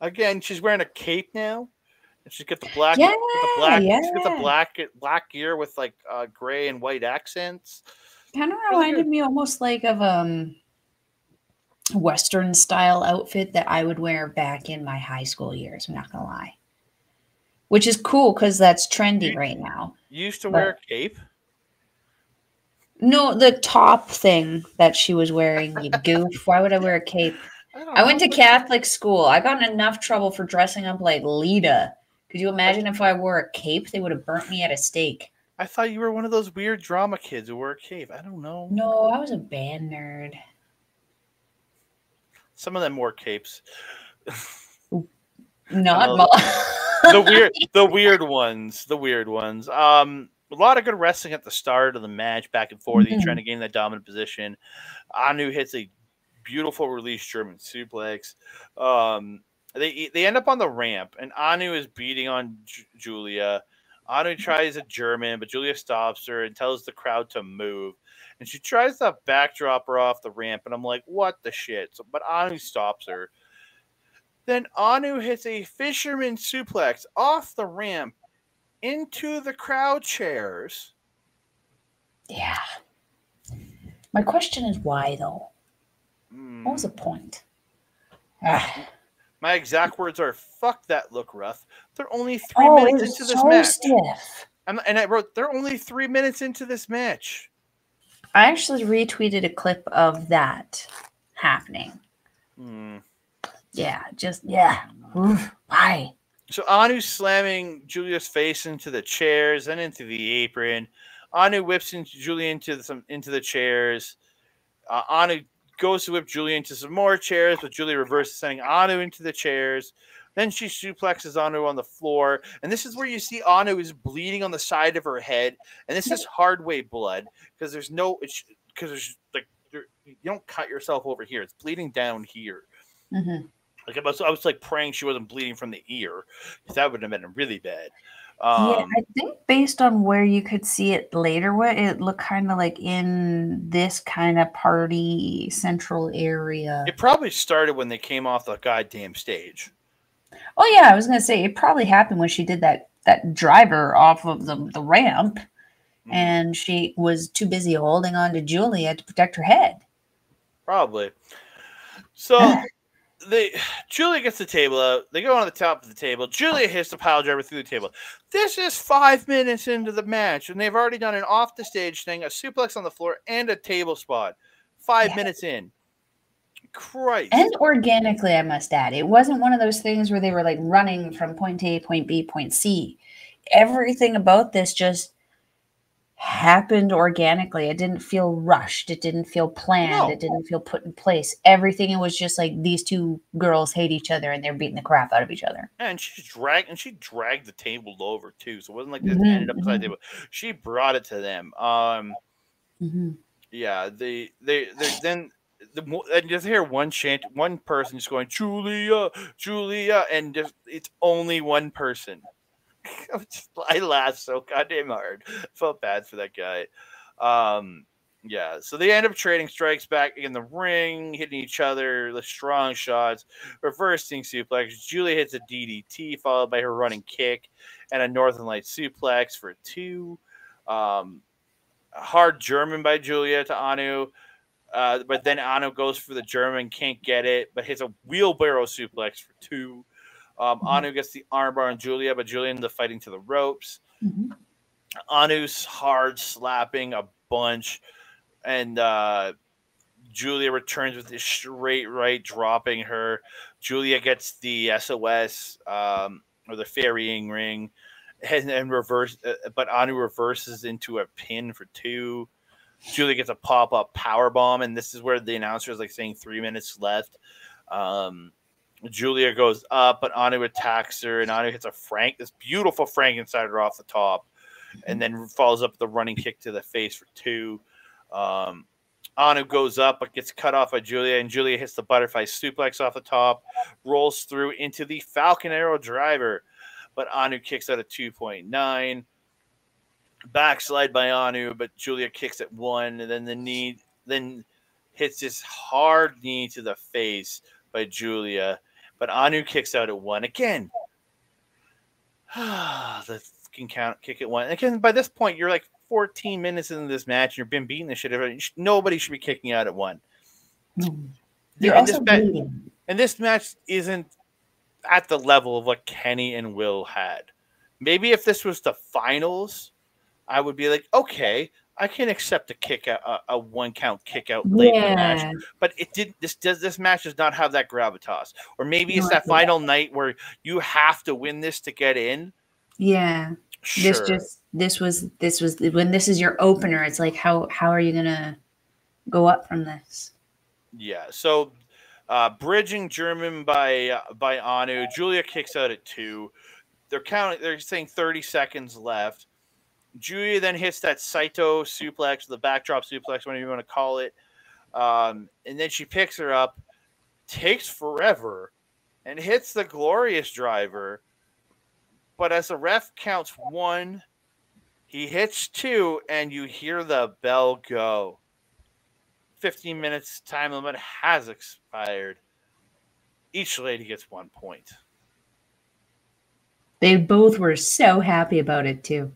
Again, she's wearing a cape now. And she's got the black. She's got the black gear with like gray and white accents. Kind of reminded me almost like of Western style outfit that I would wear back in my high school years. I'm not gonna lie. Which is cool because that's trendy right now. You used to wear a cape? No, the top thing that she was wearing, you goof. Why would I wear a cape? I went to Catholic school. I got in enough trouble for dressing up like Lita. Could you imagine if I wore a cape? They would have burnt me at a stake. I thought you were one of those weird drama kids who wore a cape. I don't know. No, I was a band nerd. Some of them wore capes. Not the weird ones. A lot of good wrestling at the start of the match, back and forth, trying to gain that dominant position. Anu hits a beautiful release German suplex. They end up on the ramp, and Anu is beating on Julia. Anu tries a German, but Julia stops her and tells the crowd to move. And she tries to backdrop her off the ramp, and I'm like, what the shit? But Anu stops her. Then Anu hits a fisherman suplex off the ramp into the crowd chairs. Yeah. My question is why, though? What was the point? My exact words are, fuck that look rough. They're only 3 minutes into this match. Stiff. And I wrote, they're only 3 minutes into this match. I actually retweeted a clip of that happening. Yeah, why? So Anu slamming Julia's face into the chairs and into the apron. Anu whips Julia into the chairs. Anu goes to whip Julia into some more chairs, but Julia reverses, sending Anu into the chairs. Then she suplexes Anu on the floor, and this is where you see Anu is bleeding on the side of her head, and this is hard way blood because you don't cut yourself over here; it's bleeding down here. Like I was like praying she wasn't bleeding from the ear, because that would have been really bad. Yeah, I think based on where you could see it later, it looked kind of like in this kind of party central area. It probably started when they came off the goddamn stage. Oh yeah, I was gonna say it probably happened when she did that driver off of the ramp, and she was too busy holding on to Julia to protect her head. Probably. So Julia gets the table out. They go on the top of the table. Julia hits the pile driver through the table. This is 5 minutes into the match, and they've already done an off the stage thing, a suplex on the floor, and a table spot. 5 minutes in. Christ. And organically, I must add, it wasn't one of those things where they were like running from point A, point B, point C. Everything about this just happened organically. It didn't feel rushed. It didn't feel planned. No. It didn't feel put in place. Everything, it was just like these two girls hate each other and they're beating the crap out of each other. And she dragged the table over too. So it wasn't like this ended up beside the table. She brought it to them. Yeah, then and just hear one chant, one person just going, Julia, Julia, and just it's only one person. I laughed so goddamn hard. Felt bad for that guy. Yeah, so they end up trading strikes back in the ring, hitting each other, the strong shots, reversing suplex. Julia hits a DDT, followed by her running kick and a Northern Light suplex for 2. Hard German by Julia to Anu. But then Anu goes for the German, can't get it, but hits a wheelbarrow suplex for 2. Anu gets the armbar on Julia, but Julia ends up fighting to the ropes. Anu's hard slapping a bunch, and Julia returns with this straight right, dropping her. Julia gets the SOS, or the ferrying ring, and reverse, but Anu reverses into a pin for 2. Julia gets a pop-up power bomb, and this is where the announcer is like saying 3 minutes left. Julia goes up, but Anu attacks her, and Anu hits this beautiful Frankensteiner off the top, and then follows up with a running kick to the face for 2. Anu goes up, but gets cut off by Julia, and Julia hits the butterfly suplex off the top, rolls through into the Falcon Arrow driver, but Anu kicks out at 2.9. Backslide by Anu, but Julia kicks at 1, and then hits this hard knee to the face by Julia, but Anu kicks out at 1 again. The fucking kick at 1. And again, by this point, you're like 14 minutes into this match, and you've been beating the shit out of it. Nobody should be kicking out at 1. You're also bleeding. And this match isn't at the level of what Kenny and Will had. Maybe if this was the finals, I would be like, okay, I can accept a 1 count kick out late in the match. But it did. This match does not have that gravitas. Or maybe it's that final night where you have to win this to get in. Yeah. Sure. This was when this is your opener. It's like how are you gonna go up from this? Yeah. So bridging German by Anu. Julia kicks out at 2. They're saying 30 seconds left. Julia then hits that Saito suplex, the backdrop suplex, whatever you want to call it. And then she picks her up, takes forever, and hits the glorious driver. But as the ref counts 1, he hits 2, and you hear the bell go. 15 minutes time limit has expired. Each lady gets 1 point. They both were so happy about it too.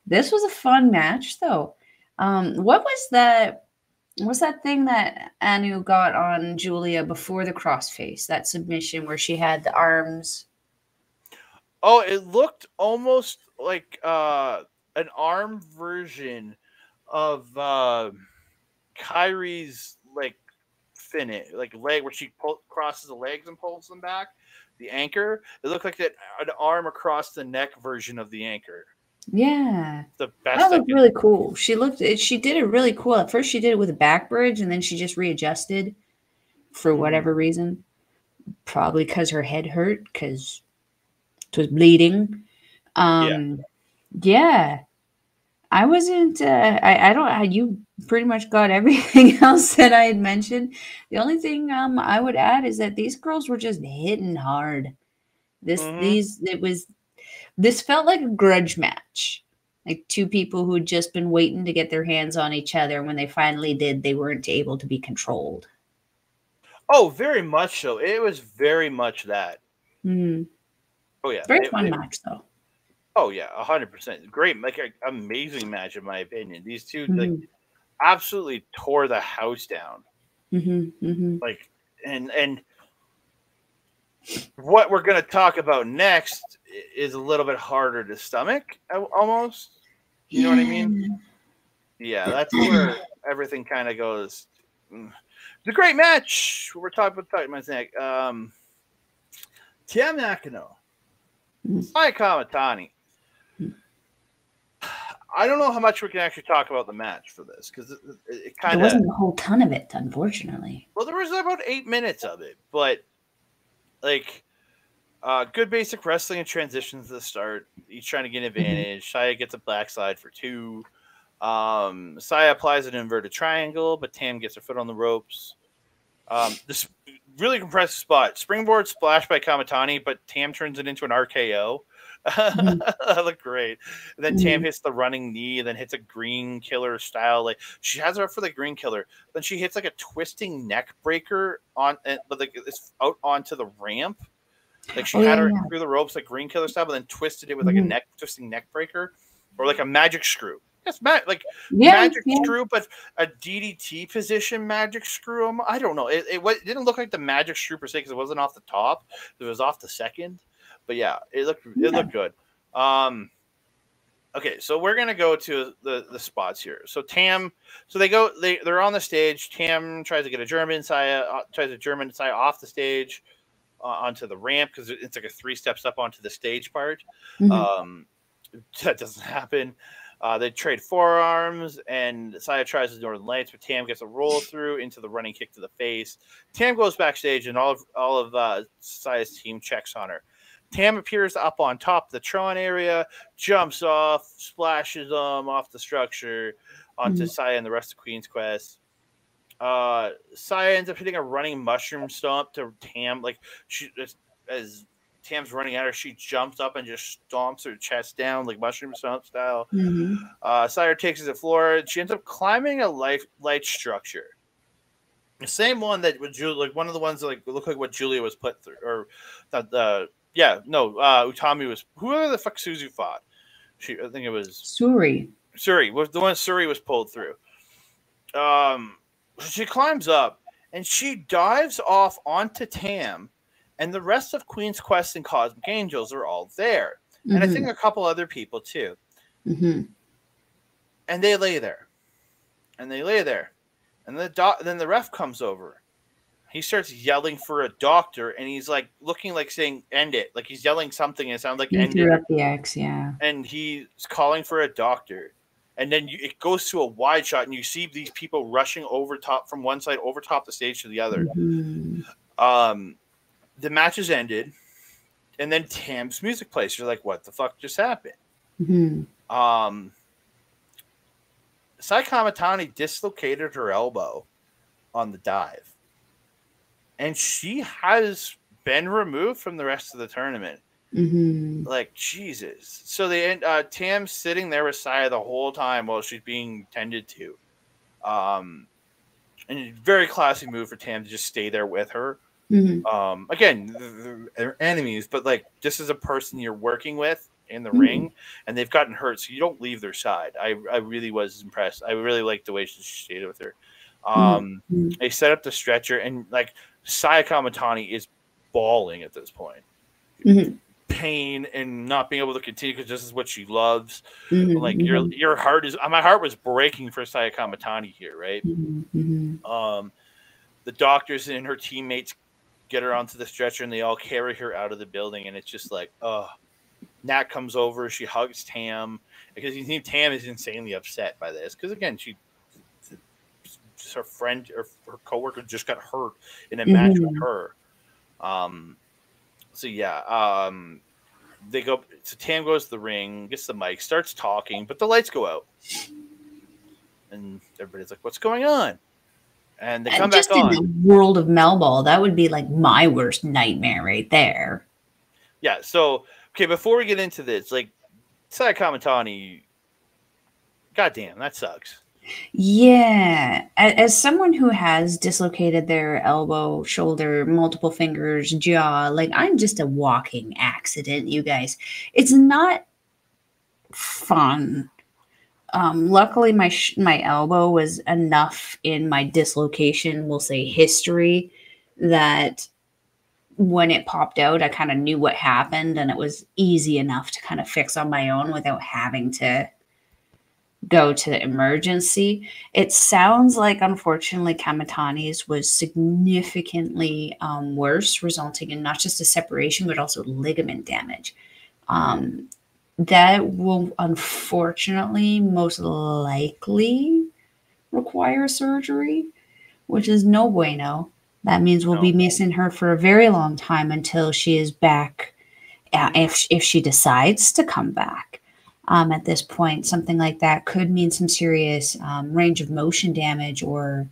This was a fun match though. What was that thing that Anu got on Julia before the crossface, that submission where she had the arms? Oh, it looked almost like an arm version of Kyrie's like finish, like leg, where she crosses the legs and pulls them back. The anchor. It looked like an arm across the neck version of the anchor. Yeah, the best. That looked really cool. She did it really cool. At first, she did it with a back bridge, and then she just readjusted for whatever reason. Probably because her head hurt, because it was bleeding. Yeah. I wasn't. I don't. You pretty much got everything else that I had mentioned. The only thing I would add is that these girls were just hitting hard. This felt like a grudge match, like two people who had just been waiting to get their hands on each other. When they finally did, they weren't able to be controlled. Oh, very much so. It was very much that. Mm. Oh yeah, very fun match though. Oh yeah, 100%. Great, like an amazing match in my opinion. These two like absolutely tore the house down. Like, and what we're going to talk about next is a little bit harder to stomach, almost. You know what I mean? Yeah, that's where everything kind of goes. It's a great match. We're talking about my neck. Tam Nakano, Saya Kamatani. I don't know how much we can actually talk about the match for this because it kind of, there wasn't a whole ton of it, unfortunately. Well, there was about 8 minutes of it, but like good basic wrestling and transitions to the start. Each trying to get an advantage. Saya gets a backslide for 2. Saya applies an inverted triangle, but Tam gets her foot on the ropes. This really compressed spot. Springboard splash by Kamatani, but Tam turns it into an RKO. That looked great. And then Tam hits the running knee, and then hits a green killer style. Like she has her up for the green killer. Then she hits like a twisting neck breaker but like it's out onto the ramp. Like she had her through the ropes like green killer style, but then twisted it with like a twisting neck breaker or like a magic screw. Yes, magic screw, but a DDT position magic screw. I don't know. It didn't look like the magic screw per se because it wasn't off the top. It was off the second. But yeah, it looked good. Okay, so we're gonna go to the spots here. So Tam, they're on the stage. Tam tries to get a German Saya off the stage onto the ramp because it's like a 3 steps up onto the stage part. That doesn't happen. They trade forearms, and Saya tries the Northern Lights, but Tam gets a roll through into the running kick to the face. Tam goes backstage, and all of Saya's team checks on her. Tam appears up on top of the Tron area, jumps off, splashes them off the structure onto Saya and the rest of Queen's Quest. Saya ends up hitting a running mushroom stomp to Tam. Like as Tam's running at her, she jumps up and just stomps her chest down like mushroom stomp style. Saya takes it to the floor. She ends up climbing a light structure. The same one that with Julia, like one of the ones that like looked like what Julia was put through, or Utami was. Whoever the fuck Suzu fought, I think it was Suri. Suri was the one Suri was pulled through. She climbs up and she dives off onto Tam, and the rest of Queen's Quest and Cosmic Angels are all there, and I think a couple other people too. And they lay there, and then the ref comes over. He starts yelling for a doctor, and he's like looking like saying "end it," like he's yelling something, and it sounds like "end it." Up the X, yeah. And he's calling for a doctor, and then it goes to a wide shot, and you see these people rushing over top from one side over top the stage to the other. The match is ended, and then Tam's music plays. You're like, "What the fuck just happened?" Sai Kamatani dislocated her elbow on the dive. And she has been removed from the rest of the tournament. Like, Jesus. So they end Tam's sitting there with Saya the whole time while she's being tended to. And a very classy move for Tam to just stay there with her. Again, they're enemies, but like this is a person you're working with in the ring, and they've gotten hurt, so you don't leave their side. I really was impressed. I really liked the way she stayed with her. They set up the stretcher, and like Saya Kamatani is bawling at this point. Pain and not being able to continue because this is what she loves. Like your heart is, my heart was breaking for Saya Kamatani here, right? The doctors and her teammates get her onto the stretcher, and they all carry her out of the building, and it's just like, Nat comes over, she hugs Tam because Tam is insanely upset by this because again, her friend or her coworker just got hurt in a match with her. They go. So Tam goes to the ring, gets the mic, starts talking, but the lights go out, and everybody's like, "What's going on?" And they come back on. Just in the world of Melball, that would be like my worst nightmare right there. Yeah. So okay, before we get into this, like Saya Kamatani, goddamn, that sucks. Yeah, as someone who has dislocated their elbow, shoulder, multiple fingers, jaw, like I'm just a walking accident, you guys. It's not fun. Luckily, my elbow was enough in my dislocation, we'll say history, that when it popped out, I kind of knew what happened, and it was easy enough to kind of fix on my own without having to go to emergency. It sounds like, unfortunately, Kamatani's was significantly worse, resulting in not just a separation, but also ligament damage. That will unfortunately most likely require surgery, which is no bueno. That means we'll be missing her for a very long time until she is back, if she decides to come back. At this point, something like that could mean some serious range of motion damage or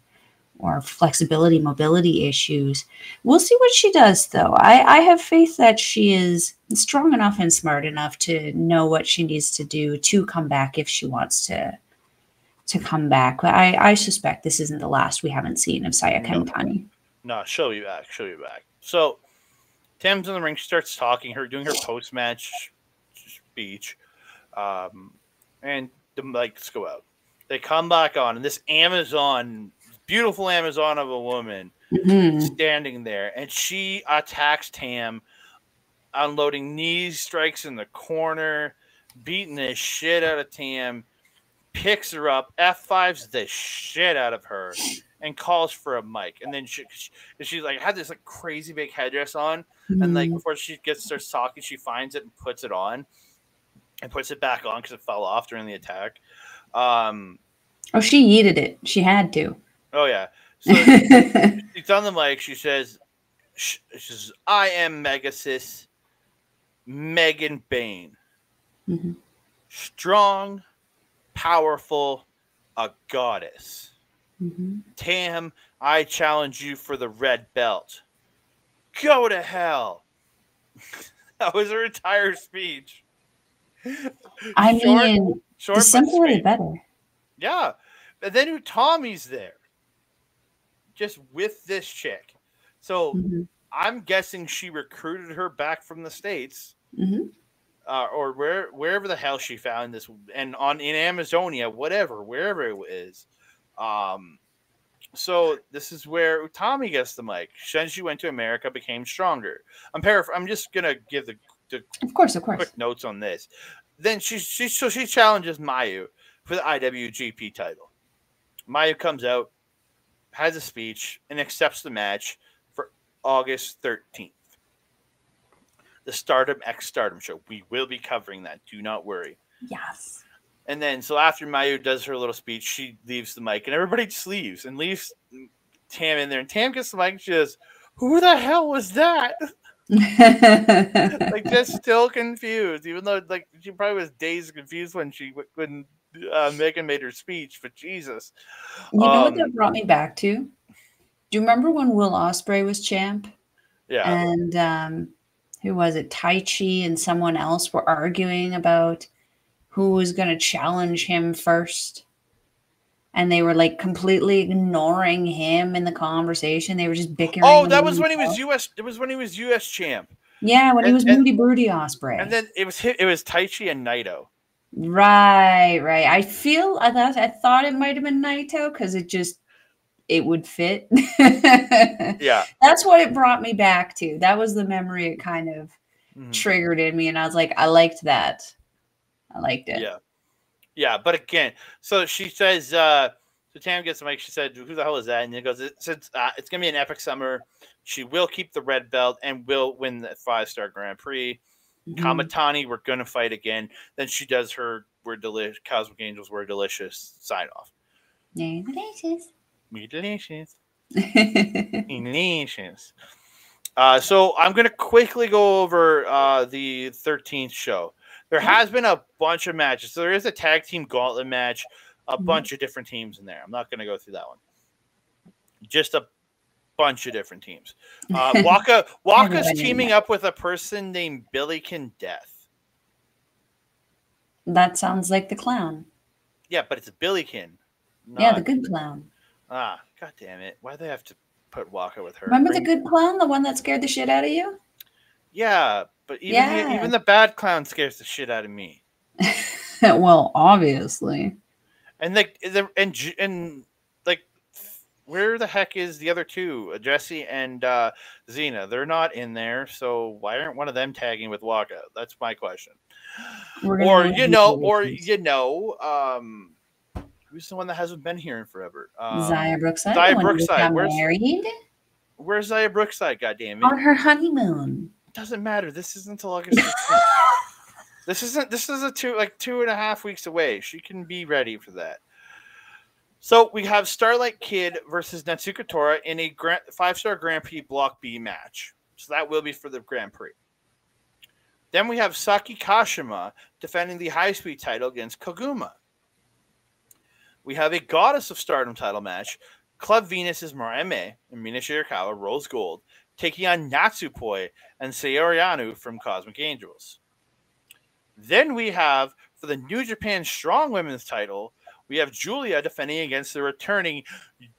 flexibility, mobility issues. We'll see what she does, though. I have faith that she is strong enough and smart enough to know what she needs to do to come back if she wants to come back. I suspect this isn't the last we haven't seen of Saya Kamatani. No, she'll be back. She'll be back. So, Tam's in the ring. She starts talking. Doing her post-match speech. And the mics go out. They come back on, and this beautiful Amazon of a woman, standing there, and she attacks Tam, unloading knee strikes in the corner, beating the shit out of Tam, picks her up, F5s the shit out of her, and calls for a mic. And then she's like, had this like crazy big headdress on, and like before she starts talking, she finds it and puts it on. And puts it back on because it fell off during the attack. She yeeted it. She had to. Oh, yeah. So she's on the mic. She says, I am Megasis Megan Bain. Strong, powerful, a goddess. Tam, I challenge you for the red belt. Go to hell. That was her entire speech. I mean, the simpler the better. Yeah. And then Tommy's there. Just with this chick. So I'm guessing she recruited her back from the States. Or wherever the hell she found this. And in Amazonia, wherever it is. So this is where Tommy gets the mic. Since she went to America, became stronger. I'm just going to give the of course. Quick notes on this. Then she challenges Mayu for the IWGP title. Mayu comes out, has a speech, and accepts the match for August 13th. The Stardom X Stardom show. We will be covering that. Do not worry. Yes. And then, so after Mayu does her little speech, she leaves the mic, and everybody just leaves and leaves Tam in there. And Tam gets the mic and she goes, "Who the hell was that?" Like, just still confused, even though like she probably was dazed confused when Megan made her speech. But Jesus, you know what that brought me back to? Do you remember when Will Ospreay was champ? Yeah. And who was it? Tai Chi and someone else were arguing about who was going to challenge him first. And they were like completely ignoring him in the conversation. They were just bickering. Oh, that was when he was US. It was when he was US champ. Yeah, when he was Moody Broody Ospreay. And then it was Tai Chi and Naito. Right. I thought it might have been Naito because it would fit. Yeah. That's what it brought me back to. That was the memory it kind of triggered in me, and I was like, I liked that. I liked it. Yeah. Yeah, but again, so she says, so Tam gets the mic. She said, "Who the hell is that?" And it goes, "It's going to be an epic summer. She will keep the red belt and will win the 5-star Grand Prix. Kamatani, we're going to fight again." Then she does her "We're delicious," Cosmic Angels, "We're delicious" sign off. We're delicious. We're delicious. Delicious. So I'm going to quickly go over the 13th show. There has been a bunch of matches. So there is a tag team gauntlet match, a bunch of different teams in there. I'm not going to go through that one. Just a bunch of different teams. Waka's teaming up with a person named Billiken Death. That sounds like the clown. Yeah, but it's Billiken. Yeah, the good clown. God damn it. Why do they have to put Waka with her? Remember the good clown, the one that scared the shit out of you? Yeah, but even the bad clown scares the shit out of me. Well, obviously. And like and like where the heck is the other two, Jesse and Xena? They're not in there, so why aren't one of them tagging with Waka? That's my question. Or who's the one that hasn't been here in forever? Zaya Brookside. Zaya Brookside. Married? Where's Zaya Brookside? Goddamn it! On her honeymoon. Doesn't matter. This isn't until August 15th. This is a 2.5 weeks away. She can be ready for that. So we have Starlight Kid versus Natsuko Tora in a 5-star Grand Prix Block B match. So that will be for the Grand Prix. Then we have Saki Kashima defending the high speed title against Koguma. We have a Goddess of Stardom title match. Club Venus' Mariame and Mina Shirakawa Rose Gold taking on Natsupoi and Sayori Yano from Cosmic Angels. Then we have, for the New Japan Strong Women's title, we have Julia defending against the returning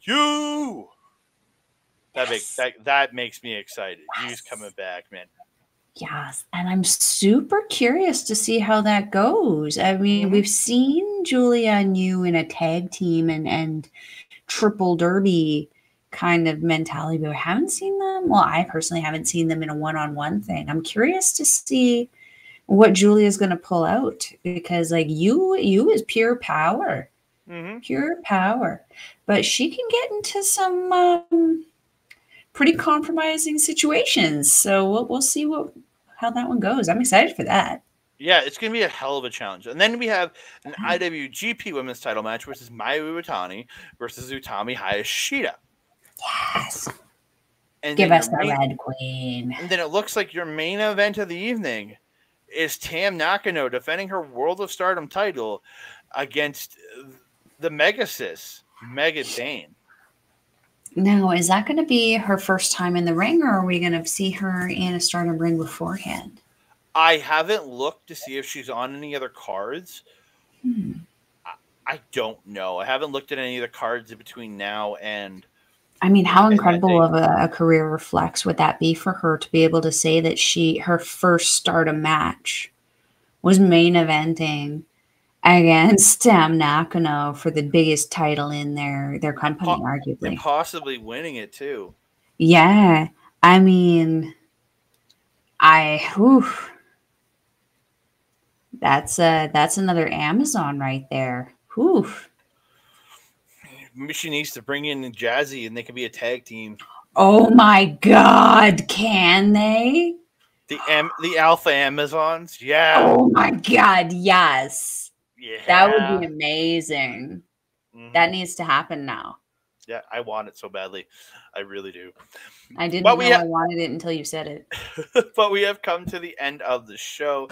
Yu. That makes me excited. Yes. Yu's coming back, man. Yes, and I'm super curious to see how that goes. I mean, we've seen Julia and Yu in a tag team and triple derby kind of mentality, but we haven't seen them. Well, I personally haven't seen them in a one-on-one thing. I'm curious to see what Julia's going to pull out, because like Yu is pure power. Pure power, but she can get into some pretty compromising situations. So we'll see how that one goes. I'm excited for that. Yeah, it's going to be a hell of a challenge. And then we have an IWGP Women's title match, which is Mayu Iwatani versus Utami Hayashida. Yes. And give us the Red Queen. And then it looks like your main event of the evening is Tam Nakano defending her World of Stardom title against the Megasis, Mega Dane. Now, is that going to be her first time in the ring, or are we going to see her in a Stardom ring beforehand? I haven't looked to see if she's on any other cards. I don't know. I haven't looked at any of the cards in between now and... I mean, how incredible of a career reflex would that be for her to be able to say that her first Stardom match was main eventing against Tam Nakano for the biggest title in their company, arguably. And possibly winning it, too. Yeah. I mean, that's another Amazon right there. Whew. Maybe she needs to bring in Jazzy and they can be a tag team. Oh my God, can they? The Alpha Amazons? Yeah. Oh my God, yes. Yeah. That would be amazing. That needs to happen now. Yeah, I want it so badly. I really do. I didn't know I wanted it until you said it. But we have come to the end of the show.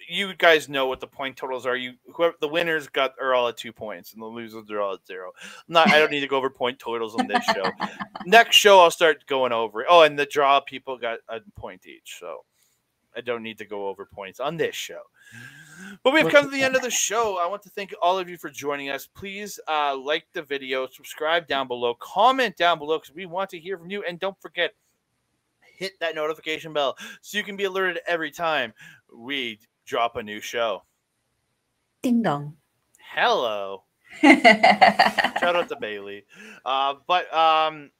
You guys know what the point totals are. Whoever the winners are all at 2 points, and the losers are all at 0. I don't need to go over point totals on this show. Next show, I'll start going over it. Oh, and the draw people got a point each, so I don't need to go over points on this show. But we've come to the end of the show. I want to thank all of you for joining us. Please like the video, subscribe down below, comment down below because we want to hear from you. And don't forget, hit that notification bell so you can be alerted every time we drop a new show. Ding dong. Hello. Shout out to Bailey. But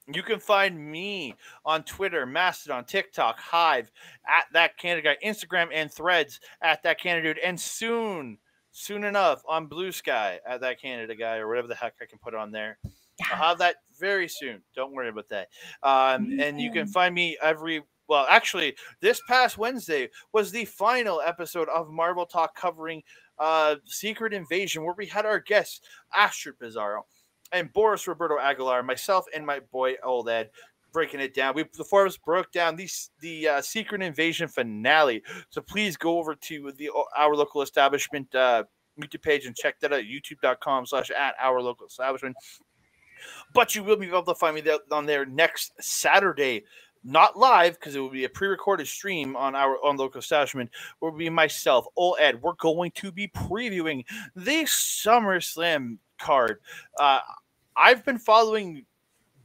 you can find me on Twitter, Mastodon, TikTok, Hive, at That Canada Guy, Instagram and Threads at That Canada Dude, and soon enough on Blue Sky at That Canada Guy, or whatever the heck I can put on there. I'll have that very soon. Don't worry about that. And you can find me actually, this past Wednesday was the final episode of Marvel Talk covering Secret Invasion, where we had our guests Astrid Pizarro and Boris Roberto Aguilar, myself and my boy Old Ed, breaking it down. The four of us broke down the Secret Invasion finale. So please go over to Our Local Establishment YouTube page and check that out, youtube.com/@OurLocalEstablishment. But you will be able to find me on there next Saturday. Not live, because it will be a pre-recorded stream on Local Establishment, where will be myself, Old Ed. We're going to be previewing the SummerSlam card. I've been following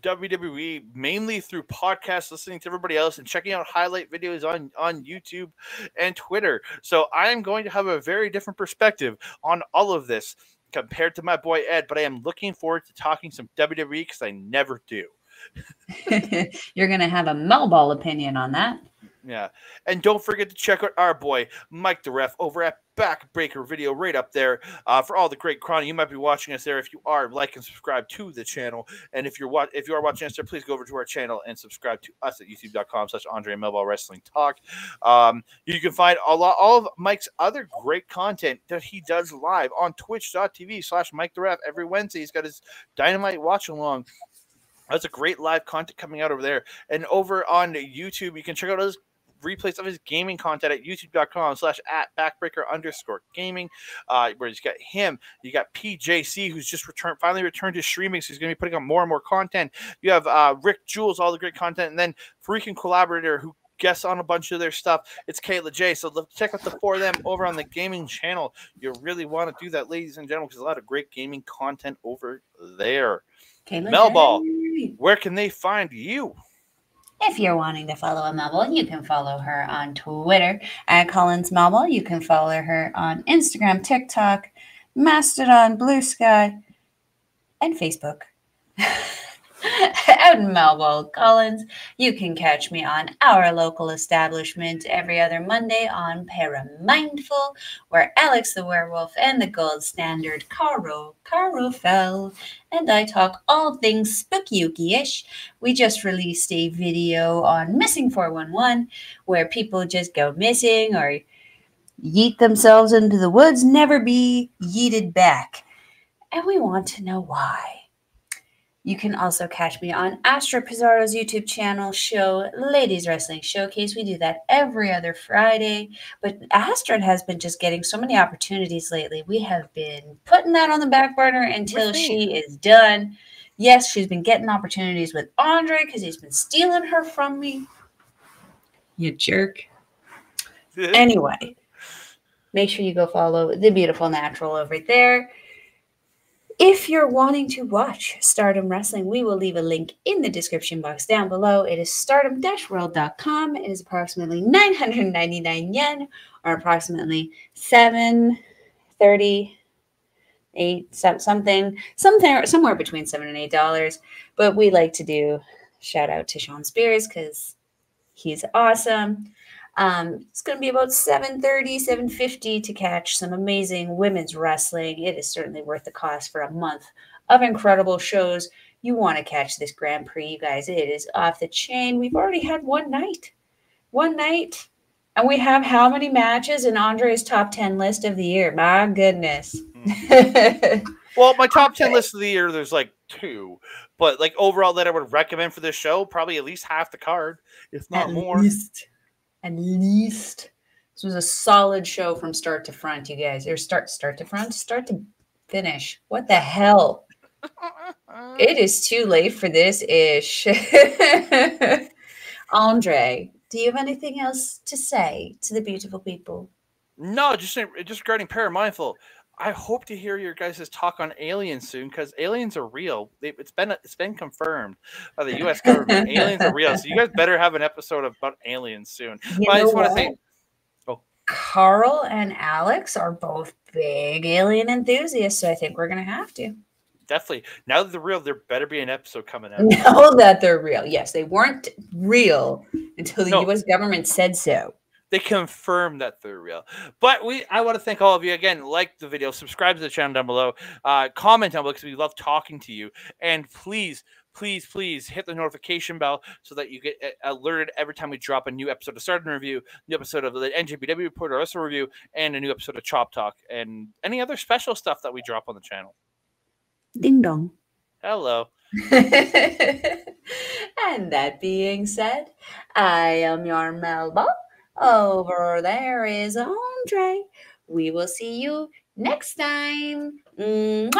WWE mainly through podcasts, listening to everybody else, and checking out highlight videos on YouTube and Twitter. So I am going to have a very different perspective on all of this compared to my boy Ed, but I am looking forward to talking some WWE because I never do. You're going to have a Melball opinion on that. Yeah. And don't forget to check out our boy, Mike the Ref, over at Backbreaker Video right up there for all the great chronic. You might be watching us there. If you are, like and subscribe to the channel. And if you are watching us there, please go over to our channel and subscribe to us at youtube.com/Andre Melball Wrestling Talk. You can find all of Mike's other great content that he does live on twitch.tv/Mike the Ref every Wednesday. He's got his Dynamite watch along. That's a great live content coming out over there. And over on YouTube, you can check out his replays of his gaming content at youtube.com/@backbreaker_gaming, where he's got him. You got PJC, who's just finally returned to streaming, so he's going to be putting up more and more content. You have Rick Jules, all the great content, and then freaking collaborator who guests on a bunch of their stuff. It's Kayla J. So check out the four of them over on the gaming channel. You really want to do that, ladies and gentlemen, because a lot of great gaming content over there. Kayla Melball, J. where can they find you? If you're wanting to follow a Melball, you can follow her on Twitter at Collins Melball. You can follow her on Instagram, TikTok, Mastodon, Blue Sky, and Facebook. At Melball Collins, you can catch me on our local establishment every other Monday on Paramindful, where Alex the Werewolf and the gold standard Caro fell, and I talk all things spooky-ish. We just released a video on Missing 411, where people just go missing or yeet themselves into the woods, never be yeeted back. And we want to know why. You can also catch me on Astra Pizarro's YouTube channel show, Ladies Wrestling Showcase. We do that every other Friday. But Astra has been just getting so many opportunities lately. We have been putting that on the back burner until she is done. Yes, she's been getting opportunities with Andre because he's been stealing her from me. You jerk. Anyway, make sure you go follow the beautiful natural over there. If you're wanting to watch Stardom Wrestling, we will leave a link in the description box down below. It is stardom-world.com. It is approximately 999 yen, or approximately $7.38, somewhere between $7 and $8. But we like to do shout out to Sean Spears because he's awesome. It's going to be about $7.30, $7.50 to catch some amazing women's wrestling. It is certainly worth the cost for a month of incredible shows. You want to catch this Grand Prix, you guys. It is off the chain. We've already had one night. And we have how many matches in Andre's top 10 list of the year? My goodness. Well, my top 10 list of the year, there's like 2. But like overall that I would recommend for this show, probably at least half the card, if not more. At least. This was a solid show from start to front, you guys. Or start to front, start to finish. What the hell? It is too late for this ish. Andre, do you have anything else to say to the beautiful people? No, just regarding Paramindful. I hope to hear your guys' talk on aliens soon because aliens are real. It's been confirmed by the U.S. government. Aliens are real, so you guys better have an episode about aliens soon. But I just want to say, Carl and Alex are both big alien enthusiasts, so I think we're gonna have to. Definitely. Now that they're real, there better be an episode coming out. Now that they're real, yes, they weren't real until the U.S. government said so. They confirm that they're real. But I want to thank all of you again. Like the video, subscribe to the channel down below, comment down below because we love talking to you. And please hit the notification bell so that you get alerted every time we drop a new episode of Stardom Review, new episode of the NJPW Report or Wrestle Review, and a new episode of Chop Talk and any other special stuff that we drop on the channel. Ding dong. Hello. And that being said, I am your Melball. Over there is Andre. We will see you next time. Mwah!